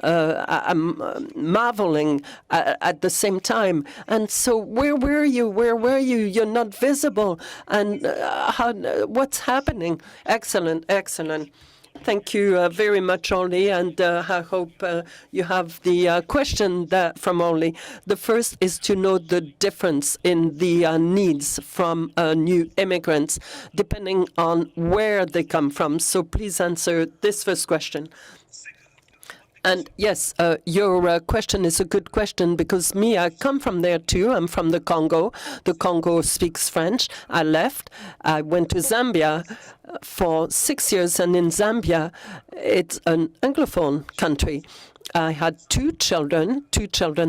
marveling at the same time. And so, where were you? Where were you? You're not visible. And what's happening? Excellent, excellent. Thank you very much, Oli, and I hope you have the question from Oli. The first is to know the difference in the needs from new immigrants, depending on where they come from. So please answer this first question. And yes, your question is a good question, because I come from there too. I'm from the Congo. The Congo speaks French. I left. I went to Zambia for 6 years, and in Zambia, it's an Anglophone country. I had two children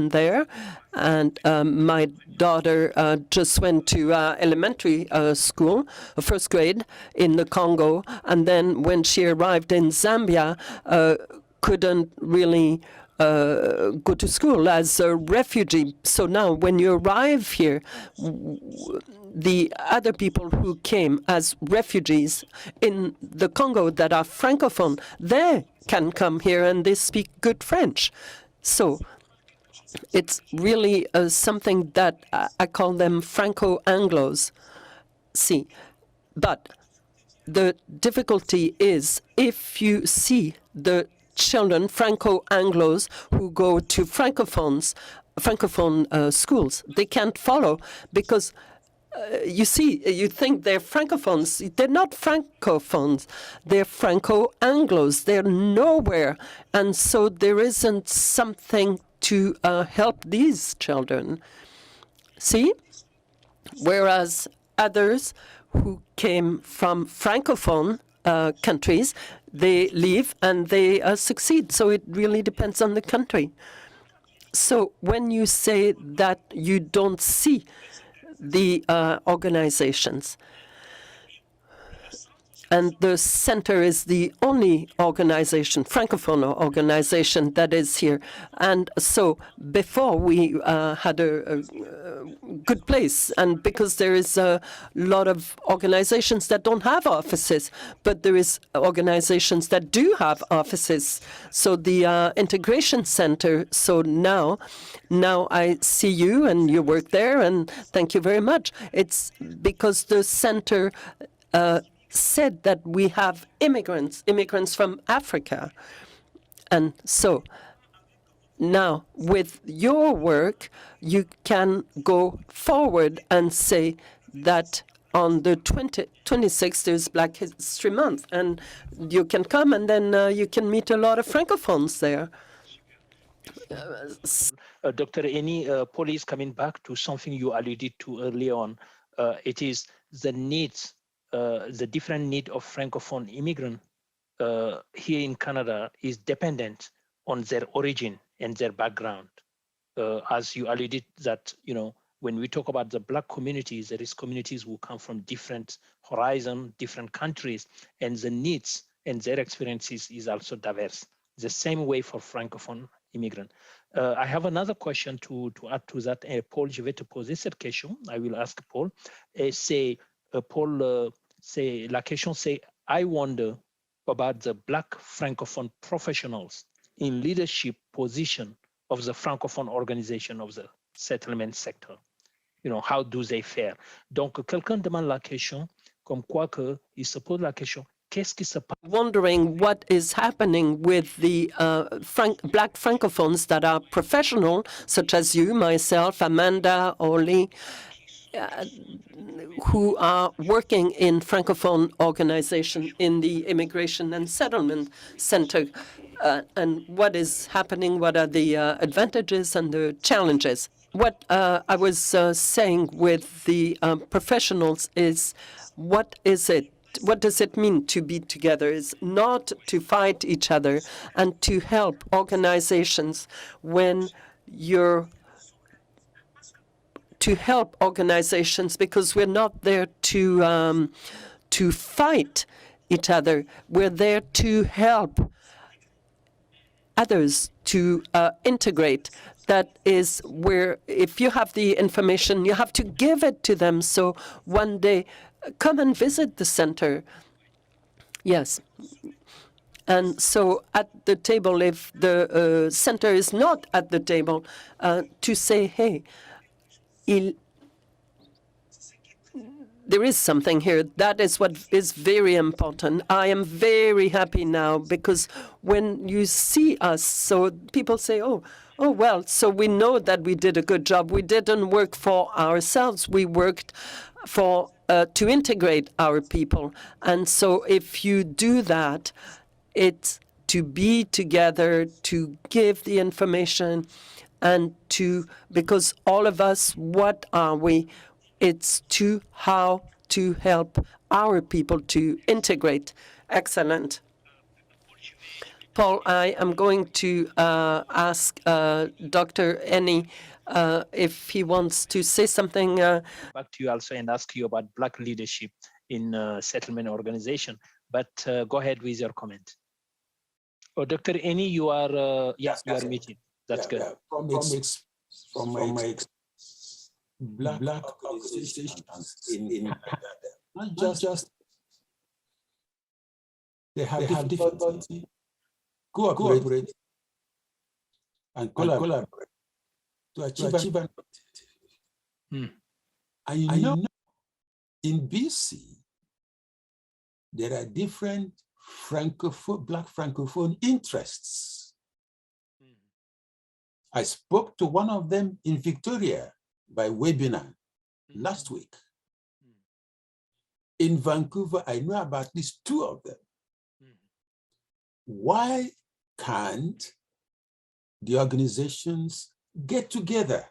there, and my daughter just went to elementary school, first grade, in the Congo. And then when she arrived in Zambia, couldn't really go to school as a refugee. So now when you arrive here, the other people who came as refugees in the Congo that are Francophone, they can come here and they speak good French. So it's really something that I call them Franco-Anglos. See, but the difficulty is if you see the children, Franco-Anglos, who go to Francophone schools, they can't follow because you see, you think they're Francophones. They're not Francophones. They're Franco-Anglos. They're nowhere. And so there isn't something to help these children. See? Whereas others who came from Francophone countries, they leave and they succeed. So it really depends on the country. So when you say that you don't see the organizations, and the center is the only organization, Francophone organization, that is here. And so before we had a good place, and because there is a lot of organizations that don't have offices, but there is organizations that do have offices. So the integration center, so now I see you and you work there, and thank you very much. It's because the center said that we have immigrants from Africa. And so now with your work, you can go forward and say that on the 26th there's Black History Month, and you can come and then you can meet a lot of Francophones there. Dr. Eni, Paul is coming back to something you alluded to early on. It is the needs, the different need of Francophone immigrants here in Canada is dependent on their origin and their background. As you alluded that, when we talk about the Black communities, there is communities who come from different horizons, different countries, and the needs and their experiences is also diverse. The same way for Francophone immigrants. I have another question to add to that. Paul, je vais te poser cette question. I will ask Paul. Paul, la question c'est, I wonder about the Black Francophone professionals in leadership position of the Francophone organization of the settlement sector. How do they fare? Donc, quelqu'un demande la question comme quoi que il se pose la question. Wondering what is happening with the Black Francophones that are professional, such as you, myself, Amanda, Oli, who are working in Francophone organization in the Immigration and Settlement Center, and what is happening, what are the advantages and the challenges. What I was saying with the professionals is, what is it? What does it mean to be together? Is not to fight each other and to help organizations when you're to help organizations, because we're not there to fight each other. We're there to help others to integrate. That is where, if you have the information, you have to give it to them. So one day, come and visit the center. Yes. And so at the table, if the center is not at the table, to say, hey, there is something here. That is what is very important. I am very happy now because when you see us, so people say, oh, well, so we know that we did a good job. We didn't work for ourselves. We worked for to integrate our people. And so if you do that, it's to be together, to give the information, and because all of us, what are we? It's how to help our people to integrate. Excellent. Paul, I am going to ask Dr. Eni if he wants to say something. Back to you also and ask you about Black leadership in settlement organization. But go ahead with your comment. Oh, Dr. Eni, you are Yes, you are yes. muted. That's good. From my black organizations in Canada, not just they have difficulty cooperate and collaborate to achieve an objective. And you know, in BC, there are different Black Francophone interests. I spoke to one of them in Victoria by webinar last week. In Vancouver, I know about at least 2 of them. Why can't the organizations get together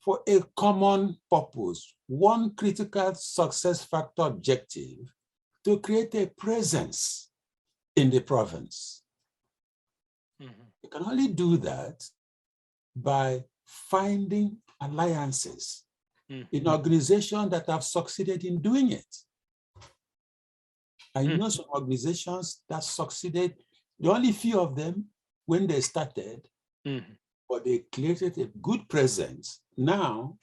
for a common purpose, one critical success factor objective, to create a presence in the province? You can only do that by finding alliances in organizations that have succeeded in doing it. I know some organizations that succeeded, the only few of them when they started, but they created a good presence. Now,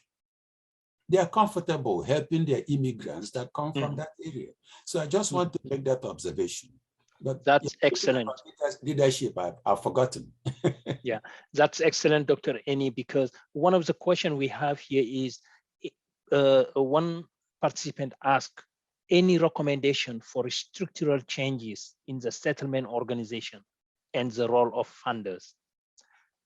they are comfortable helping their immigrants that come from that area. So I just want to make that observation. But that's excellent. Leadership, I've forgotten. Yeah, that's excellent, Dr. Eni, because one of the questions we have here is, one participant asked, any recommendation for structural changes in the settlement organization and the role of funders?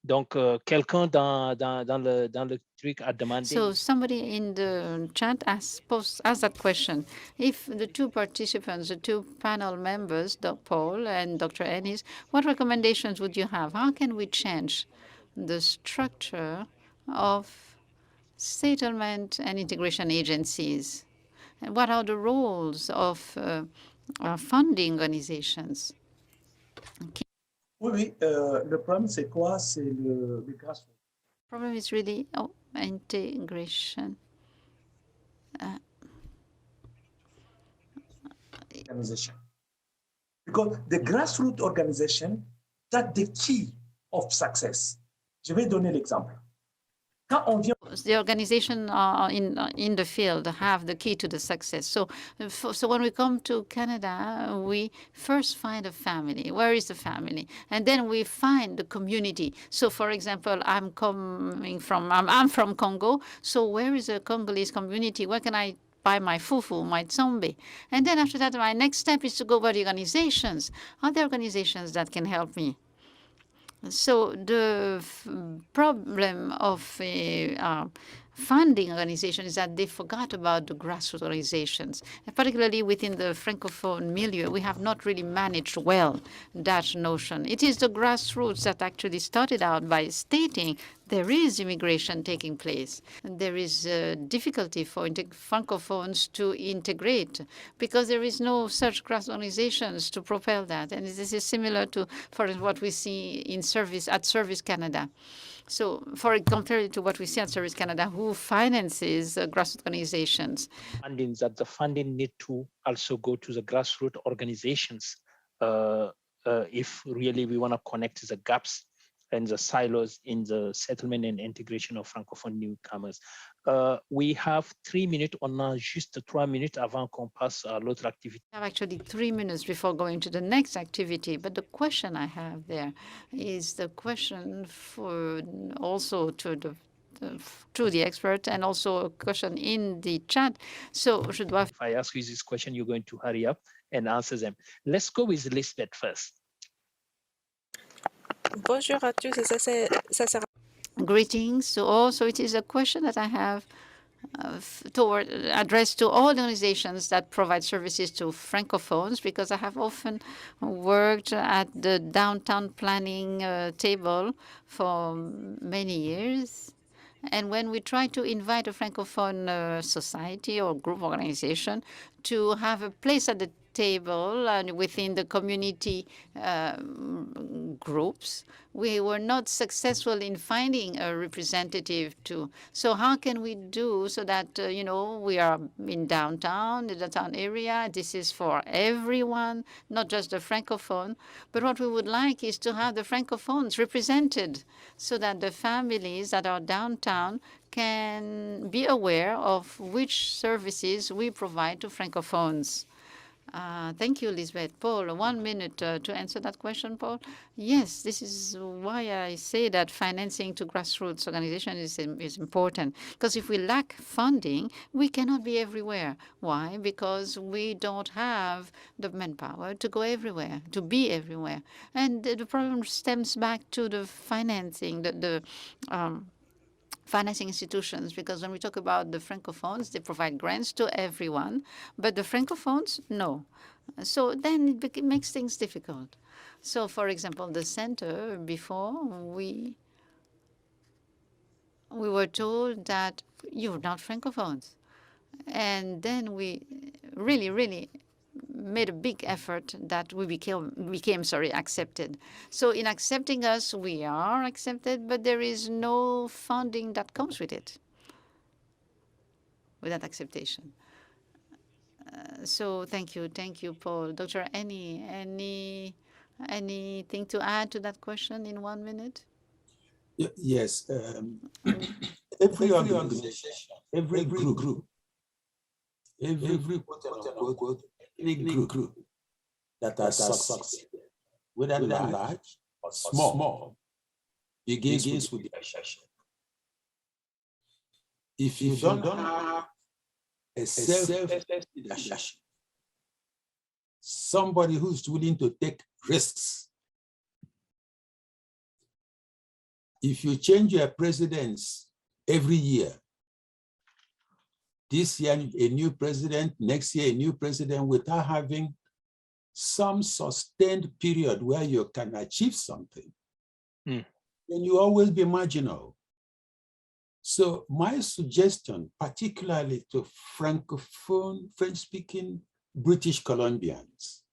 Donc, quelqu'un dans le truc a demandé. So somebody in the chat asked that question. If the 2 participants, the 2 panel members, Dr. Paul and Dr. Ennis, what recommendations would you have? How can we change the structure of settlement and integration agencies? And what are the roles of funding organizations? Oui, le problème c'est quoi? C'est le grassroots. Problem is really integration. Organization. Because the grassroots organization, that's the key of success. Je vais donner l'exemple. The organization in the field have the key to the success. So when we come to Canada, we first find a family. Where is the family? And then we find the community. So for example, I'm from Congo. So where is the Congolese community? Where can I buy my fufu, my tsombe? And then after that, my next step is to go by the organizations. Are there organizations that can help me? So the problem of a funding organization is that they forgot about the grassroots organizations. And particularly within the Francophone milieu, we have not really managed well that notion. It is the grassroots that actually started out by stating there is immigration taking place. And there is difficulty for Francophones to integrate because there is no such grass organizations to propel that. And this is similar to, for what we see in Service Canada. So compared to what we see at Service Canada, who finances grassroots organizations? Funding that the funding need to also go to the grassroots organizations if really we want to connect the gaps and the silos in the settlement and integration of Francophone newcomers. We have 3 minutes, on a juste 3 minutes avant qu'on passe à l'autre activité. I have actually 3 minutes before going to the next activity, but the question I have there is the question for also to the expert and also a question in the chat. So if I ask you this question, you're going to hurry up and answer them. Let's go with Lisbeth first. Bonjour à tous, et ça sera... Greetings to all. So it is a question that I have addressed to all organizations that provide services to Francophones, because I have often worked at the downtown planning table for many years. And when we try to invite a Francophone society or group organization to have a place at the table and within the community groups, we were not successful in finding a representative to. So how can we do so that, we are in downtown, the downtown area, this is for everyone, not just the Francophone, but what we would like is to have the Francophones represented so that the families that are downtown can be aware of which services we provide to Francophones. Thank you, Lisbeth. Paul, 1 minute to answer that question, Paul. Yes, this is why I say that financing to grassroots organizations is important. Because if we lack funding, we cannot be everywhere. Why? Because we don't have the manpower to go everywhere, to be everywhere. And the problem stems back to the financing, the financing institutions, because when we talk about the Francophones, they provide grants to everyone, but the Francophones, no. So then it makes things difficult. So, for example, the center, before, we were told that you're not Francophones. And then we really made a big effort that we became accepted. So in accepting us, we are accepted, but there is no funding that comes with it, with that acceptation. So thank you, Paul. Dr. anything to add to that question in 1 minute? Yes. Every organization, every group, every quote-unquote group that has succeeded, whether large or small, begins with leadership. If you don't have a self-leadership, somebody who's willing to take risks, if you change your presidents every year, this year a new president, next year a new president, without having some sustained period where you can achieve something, then you always be marginal. So my suggestion, particularly to Francophone, French-speaking British Columbians,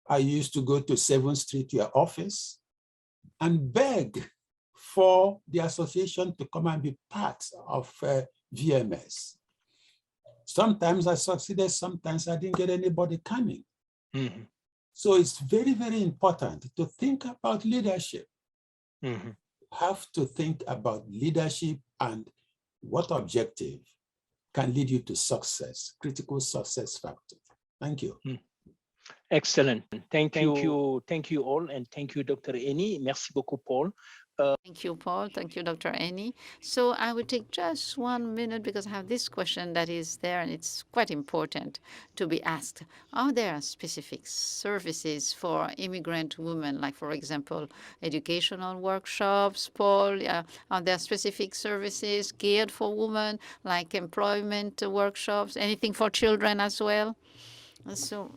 I used to go to 7th Street, your office, and beg for the association to come and be part of VMS. Sometimes I succeeded, sometimes I didn't get anybody coming. So it's very, very important to think about leadership. You have to think about leadership and what objective can lead you to success, critical success factor. Thank you. Excellent. Thank you all, and thank you, Dr. Eni. Merci beaucoup, Paul. Thank you, Paul. Thank you, Dr. Eni. So I will take just 1 minute because I have this question that is there, and it's quite important to be asked. Are there specific services for immigrant women, like, for example, educational workshops, Paul? Are there specific services geared for women, like employment workshops, anything for children as well? So,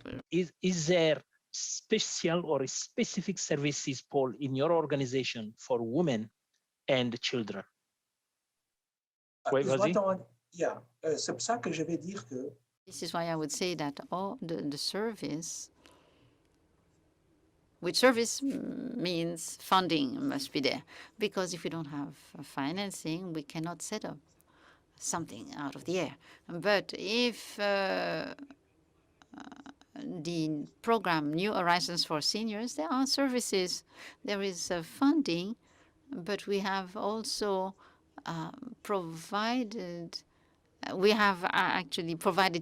is there special or specific services, Paul, in your organization for women and children? C'est pour ça que je vais dire que this is why I would say that all the service, which service means funding must be there, because if we don't have financing, we cannot set up something out of the air. But if the program New Horizons for Seniors, there are services. There is funding, but we have also provided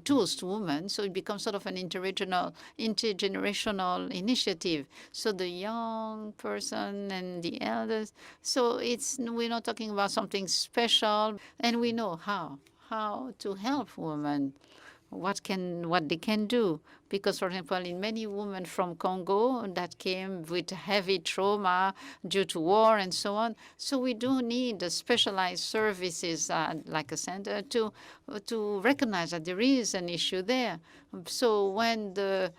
tools to women, so it becomes sort of an intergenerational initiative. So the young person and the elders. So we're not talking about something special, and we know how to help women. What they can do, because, for example, in many women from Congo that came with heavy trauma due to war and so on, so we do need specialized services like a center to recognize that there is an issue there. So when the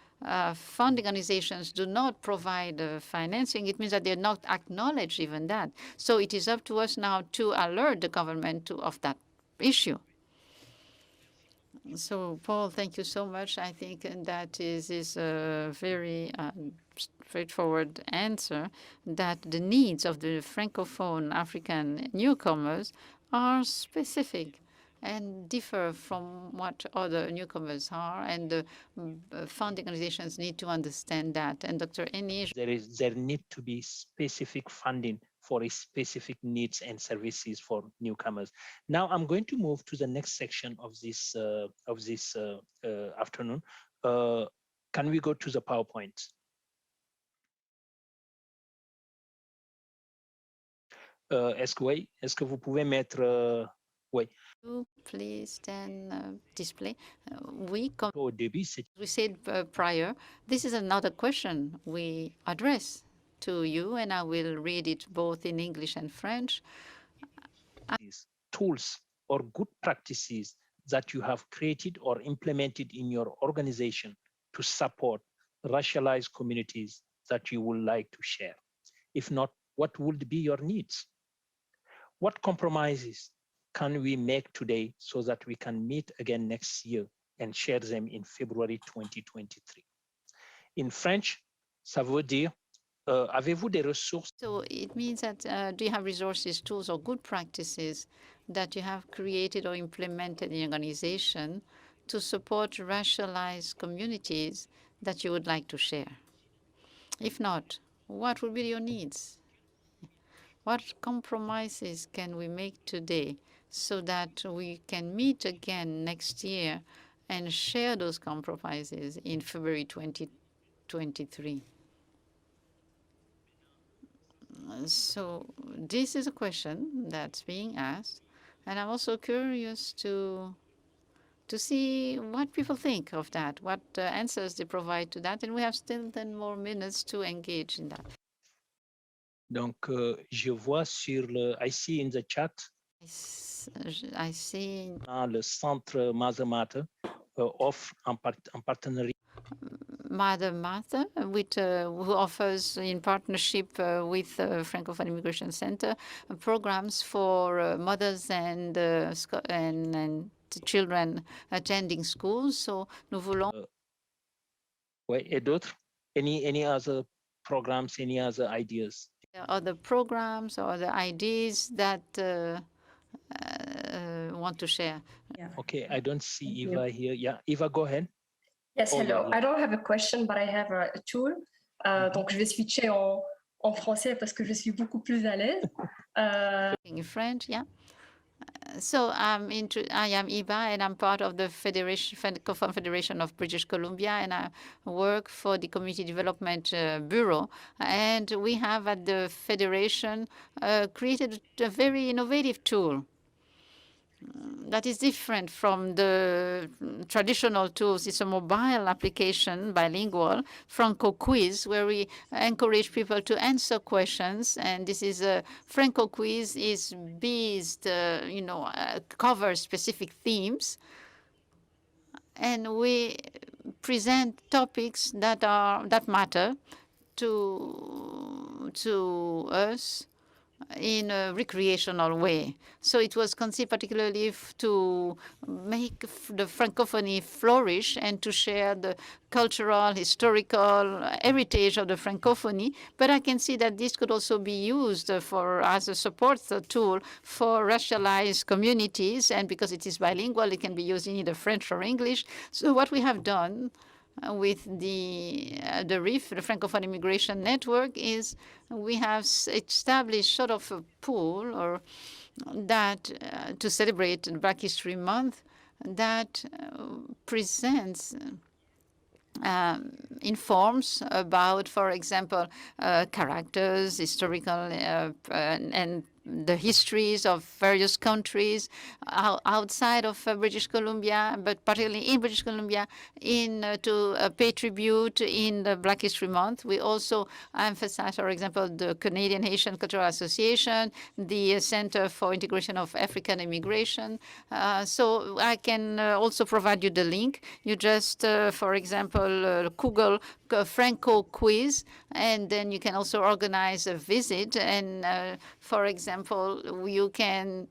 funding organizations do not provide financing, it means that they're not acknowledged even that. So it is up to us now to alert the government of that issue. So, Paul, thank you so much. I think that is a very straightforward answer, that the needs of the Francophone African newcomers are specific and differ from what other newcomers are, and the funding organizations need to understand that. And Dr. Eni, there need to be specific funding for a specific needs and services for newcomers. Now I'm going to move to the next section of this afternoon. Can we go to the PowerPoint? Est-ce que vous pouvez mettre oui. Please then display. We said prior, this is another question we address to you, and I will read it both in English and French. Tools or good practices that you have created or implemented in your organization to support racialized communities that you would like to share? If not, what would be your needs? What compromises can we make today so that we can meet again next year and share them in February 2023? In French, ça veut dire, avez-vous des ressources? So it means that do you have resources, tools, or good practices that you have created or implemented in your organization to support racialized communities that you would like to share? If not, what would be your needs? What compromises can we make today so that we can meet again next year and share those compromises in February 2023? So this is a question that's being asked, and I'm also curious to see what people think of that, what answers they provide to that, and we have still 10 more minutes to engage in that. Donc, je vois sur le, I see in the chat. I see. Le centre Mother Matter offre en partenariat. Mother Matter, who offers in partnership with Francophone Immigration Center programs for mothers and children attending schools. So, nous voulons. Oui, et d'autres? Any other programs? Any other ideas? Other programs or the ideas that want to share. Yeah. Okay, I don't see Eva here. Yeah, Eva, go ahead. Yes, hello. I don't have a question, but I have a tool. Donc, je vais switcher en français parce que je suis beaucoup plus à l'aise. In French, yeah. So I am Eva, and I'm part of the Francophone Federation of British Columbia, and I work for the Community Development Bureau. And we have at the Federation created a very innovative tool that is different from the traditional tools. It's a mobile application, bilingual, Franco Quiz, where we encourage people to answer questions. And this is a Franco Quiz is based, covers specific themes. And we present topics that matter to us in a recreational way. So it was conceived particularly to make the Francophonie flourish and to share the cultural, historical heritage of the Francophonie. But I can see that this could also be used as a support tool for racialized communities. And because it is bilingual, it can be used in either French or English. So what we have done with the RIF, the Francophone Immigration Network, is we have established sort of a pool or that to celebrate Black History Month that presents informs about, for example, characters, historical and the histories of various countries outside of British Columbia, but particularly in British Columbia, to pay tribute in the Black History Month. We also emphasize, for example, the Canadian Haitian Cultural Association, the Center for Integration of African Immigration. So I can also provide you the link. You just, for example, Google Franco Quiz, and then you can also organize a visit. And for example, you can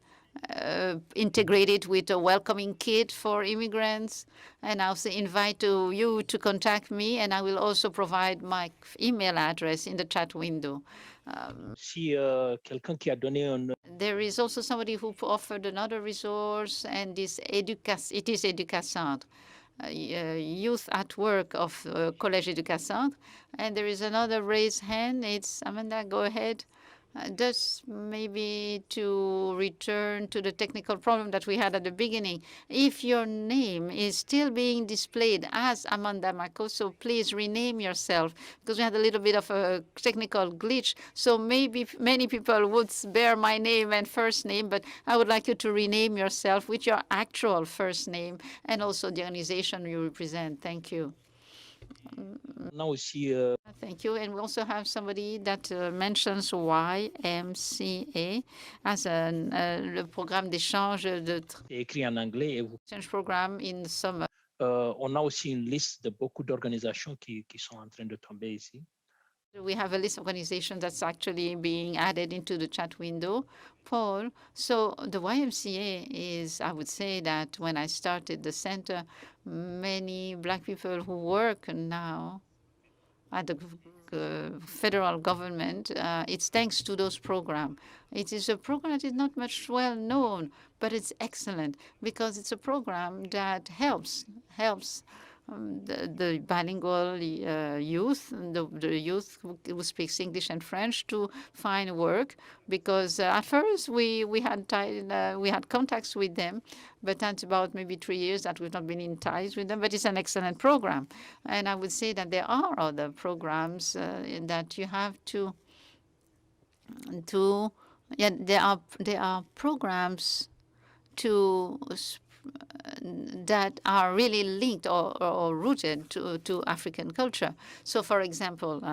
integrate it with a welcoming kit for immigrants. And I'll invite you to contact me, and I will also provide my email address in the chat window. There is also somebody who offered another resource, and it is Educacentre. Youth at Work of Collège Educacentre. And there is another raised hand. It's Amanda, go ahead. Just maybe to return to the technical problem that we had at the beginning. If your name is still being displayed as Amanda Makoso, please rename yourself, because we had a little bit of a technical glitch. So maybe many people would bear my name and first name, but I would like you to rename yourself with your actual first name and also the organization you represent. Thank you. Thank you. And we also have somebody that mentions YMCA as le programme d'échange de écrit en anglais. Exchange program in summer. On a aussi une liste de beaucoup d'organisations qui sont en train de tomber ici. We have a list of organizations that's actually being added into the chat window, Paul. So the YMCA is, I would say that when I started the center, many Black people who work now at the federal government, it's thanks to those programs. It is a program that is not much well known, but it's excellent because it's a program that helps the bilingual youth, the youth who speaks English and French to find work. Because at first we had contacts with them, but that's about maybe 3 years that we've not been in ties with them. But it's an excellent program, and I would say that there are other programs that you have to. Yeah, there are programs that are really linked or rooted to African culture. So, for example,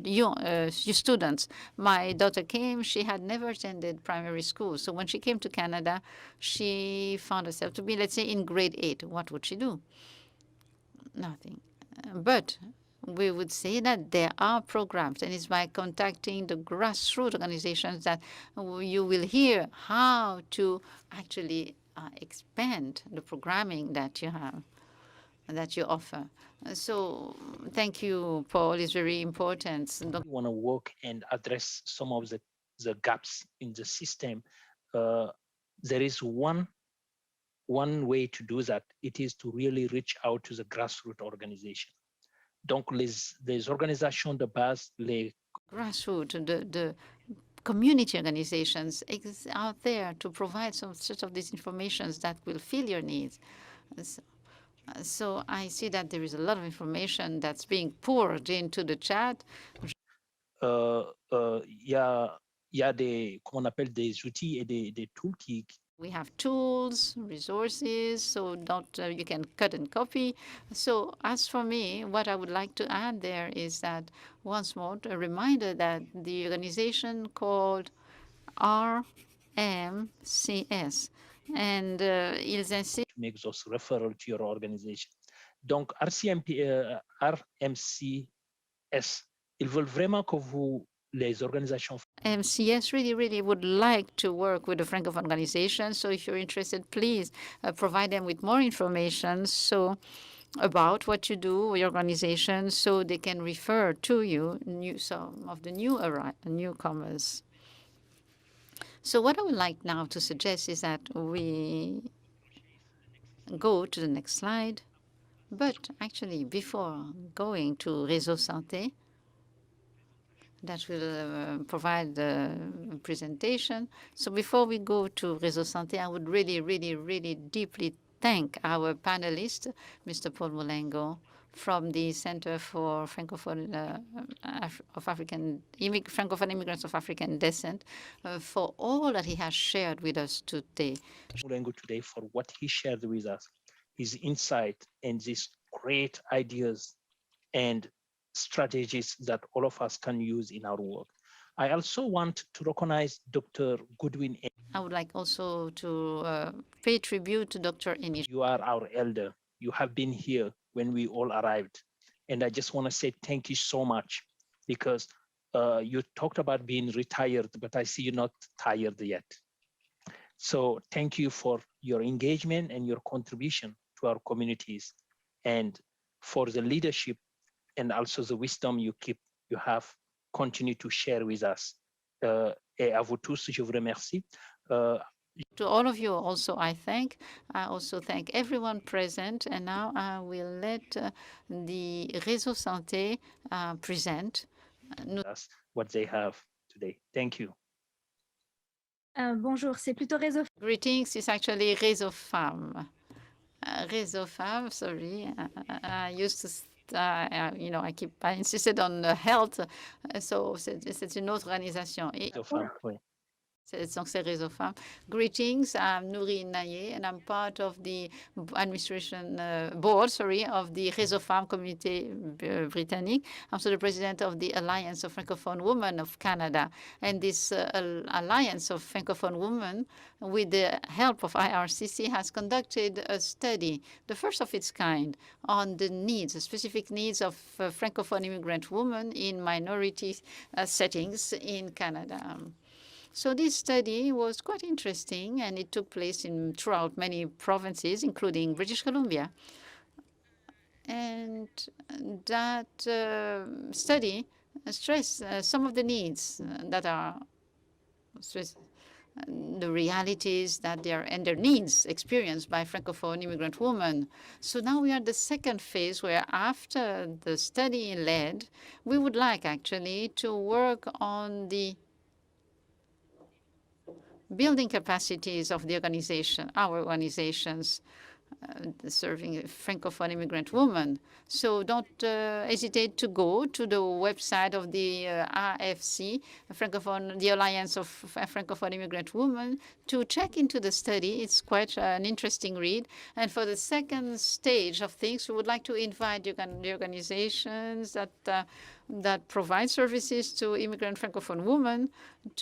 you students, my daughter came, she had never attended primary school. So when she came to Canada, she found herself to be, let's say, in grade 8. What would she do? Nothing. But we would say that there are programs, and it's by contacting the grassroots organizations that you will hear how to actually expand the programming that you have, that you offer. So thank you, Paul. It's very important. We want to work and address some of the gaps in the system. There is one way to do that. It is to really reach out to the grassroots organization. Donc les organisations de base, les grassroots, the community organizations out there to provide some sort of these informations that will fill your needs. So I see that there is a lot of information that's being poured into the chat. Y a des, comment on appelle, des outils et des tools qui we have tools, resources, so you can cut and copy. So as for me, what I would like to add there is that once more, a reminder that the organization called RMCS, and ils insistent to make those referral to your organization. Donc RMCS, ils veulent vraiment que vous les organisations. MCS really would like to work with the Francophone organization. So if you're interested, please provide them with more information about what you do with your organization, so they can refer to you some of the newcomers. So what I would like now to suggest is that we go to the next slide. But actually, before going to Réseau Santé, that will provide the presentation. So before we go to Réseau Santé, I would really deeply thank our panelist, Mr. Paul Molengo, from the Center for Francophone Francophone Immigrants of African Descent, for all that he has shared with us today. Molengo today for what he shared with us, his insight and these great ideas and strategies that all of us can use in our work. I also want to recognize Dr. Goodwin. I would like also to pay tribute to Dr. Enish. You are our elder. You have been here when we all arrived. And I just want to say thank you so much, because you talked about being retired, but I see you're not tired yet. So thank you for your engagement and your contribution to our communities, and for the leadership and also the wisdom you have continued to share with us. Et à vous tous, je vous remercie. To all of you also, I also thank everyone present. And now I will let the Réseau Santé present. What they have today. Thank you. Bonjour, c'est plutôt Réseau. Greetings, it's actually Réseau Femmes. Réseau Femmes, sorry. I used to, I insisted on health, so c'est une autre organisation. Réseau Femmes, oui. Donc, c'est Réseau Femmes. Greetings, I'm Nouri Naye, and I'm part of the administration board, of the Réseau Femmes Communauté Britannique. I'm also the president of the Alliance of Francophone Women of Canada. And this Alliance of Francophone Women, with the help of IRCC, has conducted a study, the first of its kind, on the needs, the specific needs of Francophone immigrant women in minority settings in Canada. So this study was quite interesting, and it took place throughout many provinces, including British Columbia. And that study stressed some of the needs that are the realities that and their needs experienced by Francophone immigrant women. So now we are at the second phase, where after the study led, we would like actually to work on the building capacities of the organization, our organizations serving Francophone immigrant women. So don't hesitate to go to the website of the RFC, the Alliance of Francophone Immigrant Women, to check into the study. It's quite an interesting read. And for the second stage of things, we would like to invite the organizations that provide services to immigrant Francophone women.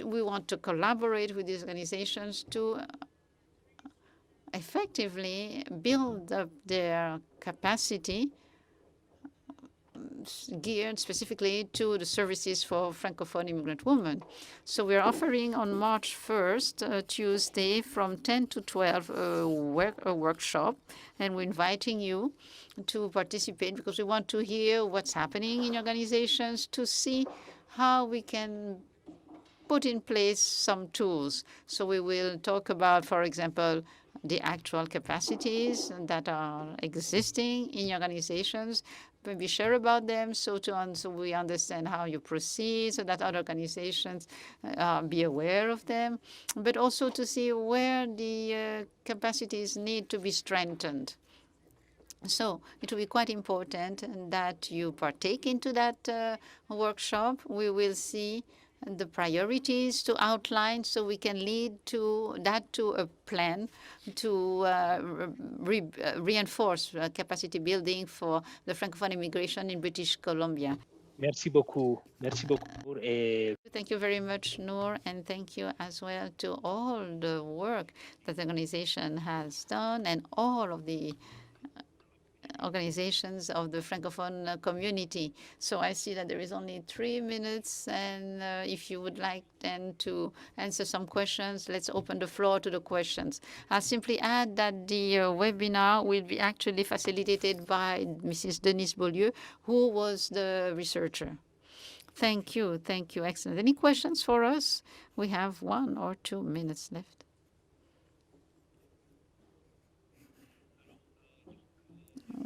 We want to collaborate with these organizations to effectively build up their capacity geared specifically to the services for Francophone immigrant women. So we're offering on March 1st, Tuesday, from 10 to 12, a workshop, and we're inviting you to participate because we want to hear what's happening in organizations, to see how we can put in place some tools. So we will talk about, for example, the actual capacities that are existing in organizations, maybe share about them so we understand how you proceed, so that other organizations be aware of them, but also to see where the capacities need to be strengthened. So it will be quite important that you partake into that workshop. We will see the priorities to outline, so we can lead to a plan to reinforce capacity building for the Francophone immigration in British Columbia. Merci beaucoup. Merci beaucoup. Thank you very much, Noor, and thank you as well to all the work that the organization has done and all of the organizations of the Francophone community. So I see that there is only 3 minutes, and if you would like then to answer some questions, let's open the floor to the questions. I'll simply add that the webinar will be actually facilitated by Mrs. Denise Beaulieu, who was the researcher. Thank you. Thank you. Excellent. Any questions for us? We have 1 or 2 minutes left.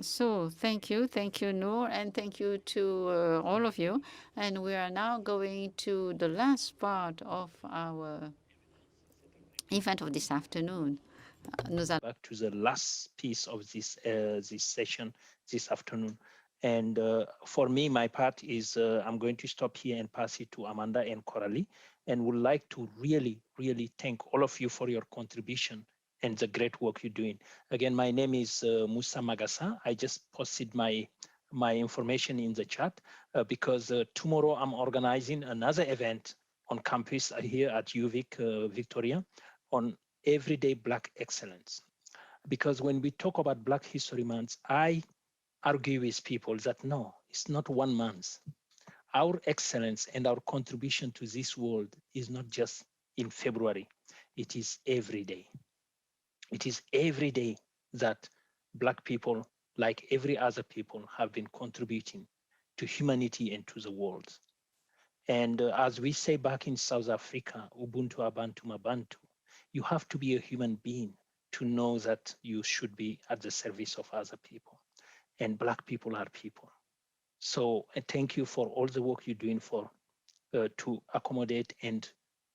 So thank you, Noor, and thank you to all of you. And we are now going to the last part of our event of this afternoon. Back to the last piece of this session this afternoon. And for me, my part is I'm going to stop here and pass it to Amanda and Coralie, and would like to really, really thank all of you for your contribution and the great work you're doing. Again, my name is Musa Magasa. I just posted my information in the chat because tomorrow I'm organizing another event on campus here at UVic Victoria on Everyday Black Excellence. Because when we talk about Black History Month, I argue with people that no, it's not 1 month. Our excellence and our contribution to this world is not just in February. it is every day. It is every day that Black people, like every other people, have been contributing to humanity and to the world. And as we say back in South Africa, Ubuntu Abantu Mabantu, you have to be a human being to know that you should be at the service of other people. And Black people are people. So thank you for all the work you're doing for to accommodate and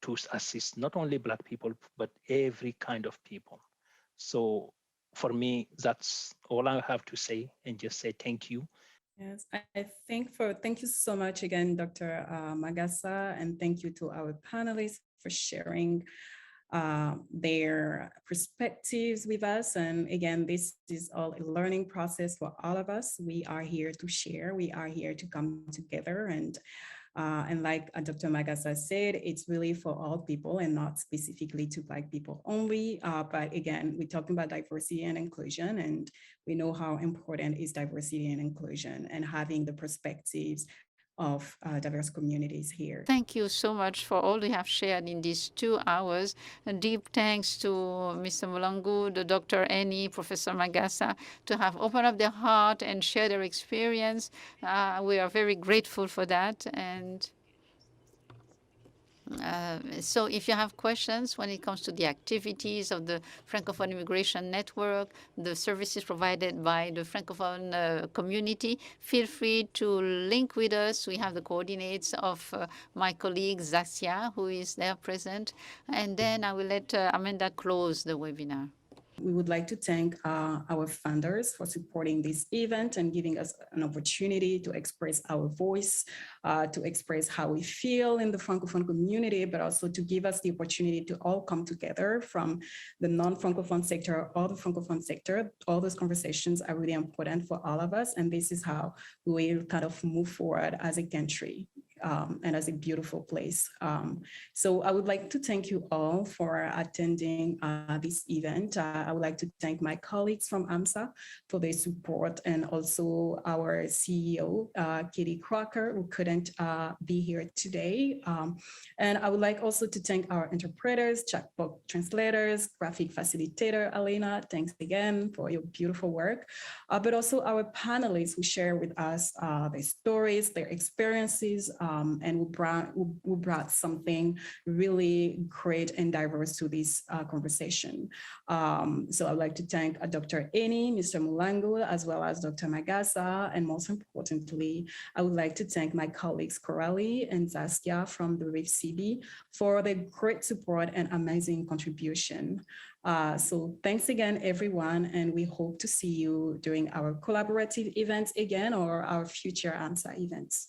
to assist not only Black people, but every kind of people. So for me, that's all I have to say, and just say thank you. Yes, I thank you so much again, Dr. Magasa, and thank you to our panelists for sharing their perspectives with us. And again, this is all a learning process for all of us. We are here to share, we are here to come together, and like Dr. Magasa said, it's really for all people and not specifically to Black people only. But again, we're talking about diversity and inclusion, and we know how important is diversity and inclusion and having the perspectives of diverse communities here. Thank you so much for all you have shared in these 2 hours. A deep thanks to Mr. Mulangu, the Dr. Annie, Professor Magasa, to have opened up their heart and shared their experience. We are very grateful for that. And so if you have questions when it comes to the activities of the Francophone Immigration Network, the services provided by the Francophone community, feel free to link with us. We have the coordinates of my colleague Zasia, who is there present. And then I will let Amanda close the webinar. We would like to thank our funders for supporting this event and giving us an opportunity to express our voice, to express how we feel in the Francophone community, but also to give us the opportunity to all come together from the non-Francophone sector or the Francophone sector. All those conversations are really important for all of us, and this is how we will kind of move forward as a country. And as a beautiful place. So I would like to thank you all for attending this event. I would like to thank my colleagues from AMSA for their support, and also our CEO, Katie Crocker, who couldn't be here today. And I would like also to thank our interpreters, chatbot translators, graphic facilitator, Elena, thanks again for your beautiful work, but also our panelists who share with us their stories, their experiences, and who brought something really great and diverse to this conversation. So I'd like to thank Dr. Eni, Mr. Mulangu, as well as Dr. Magasa, and most importantly, I would like to thank my colleagues Coralie and Saskia from the RIFCB for their great support and amazing contribution. So thanks again, everyone, and we hope to see you during our collaborative events again or our future AMSA events.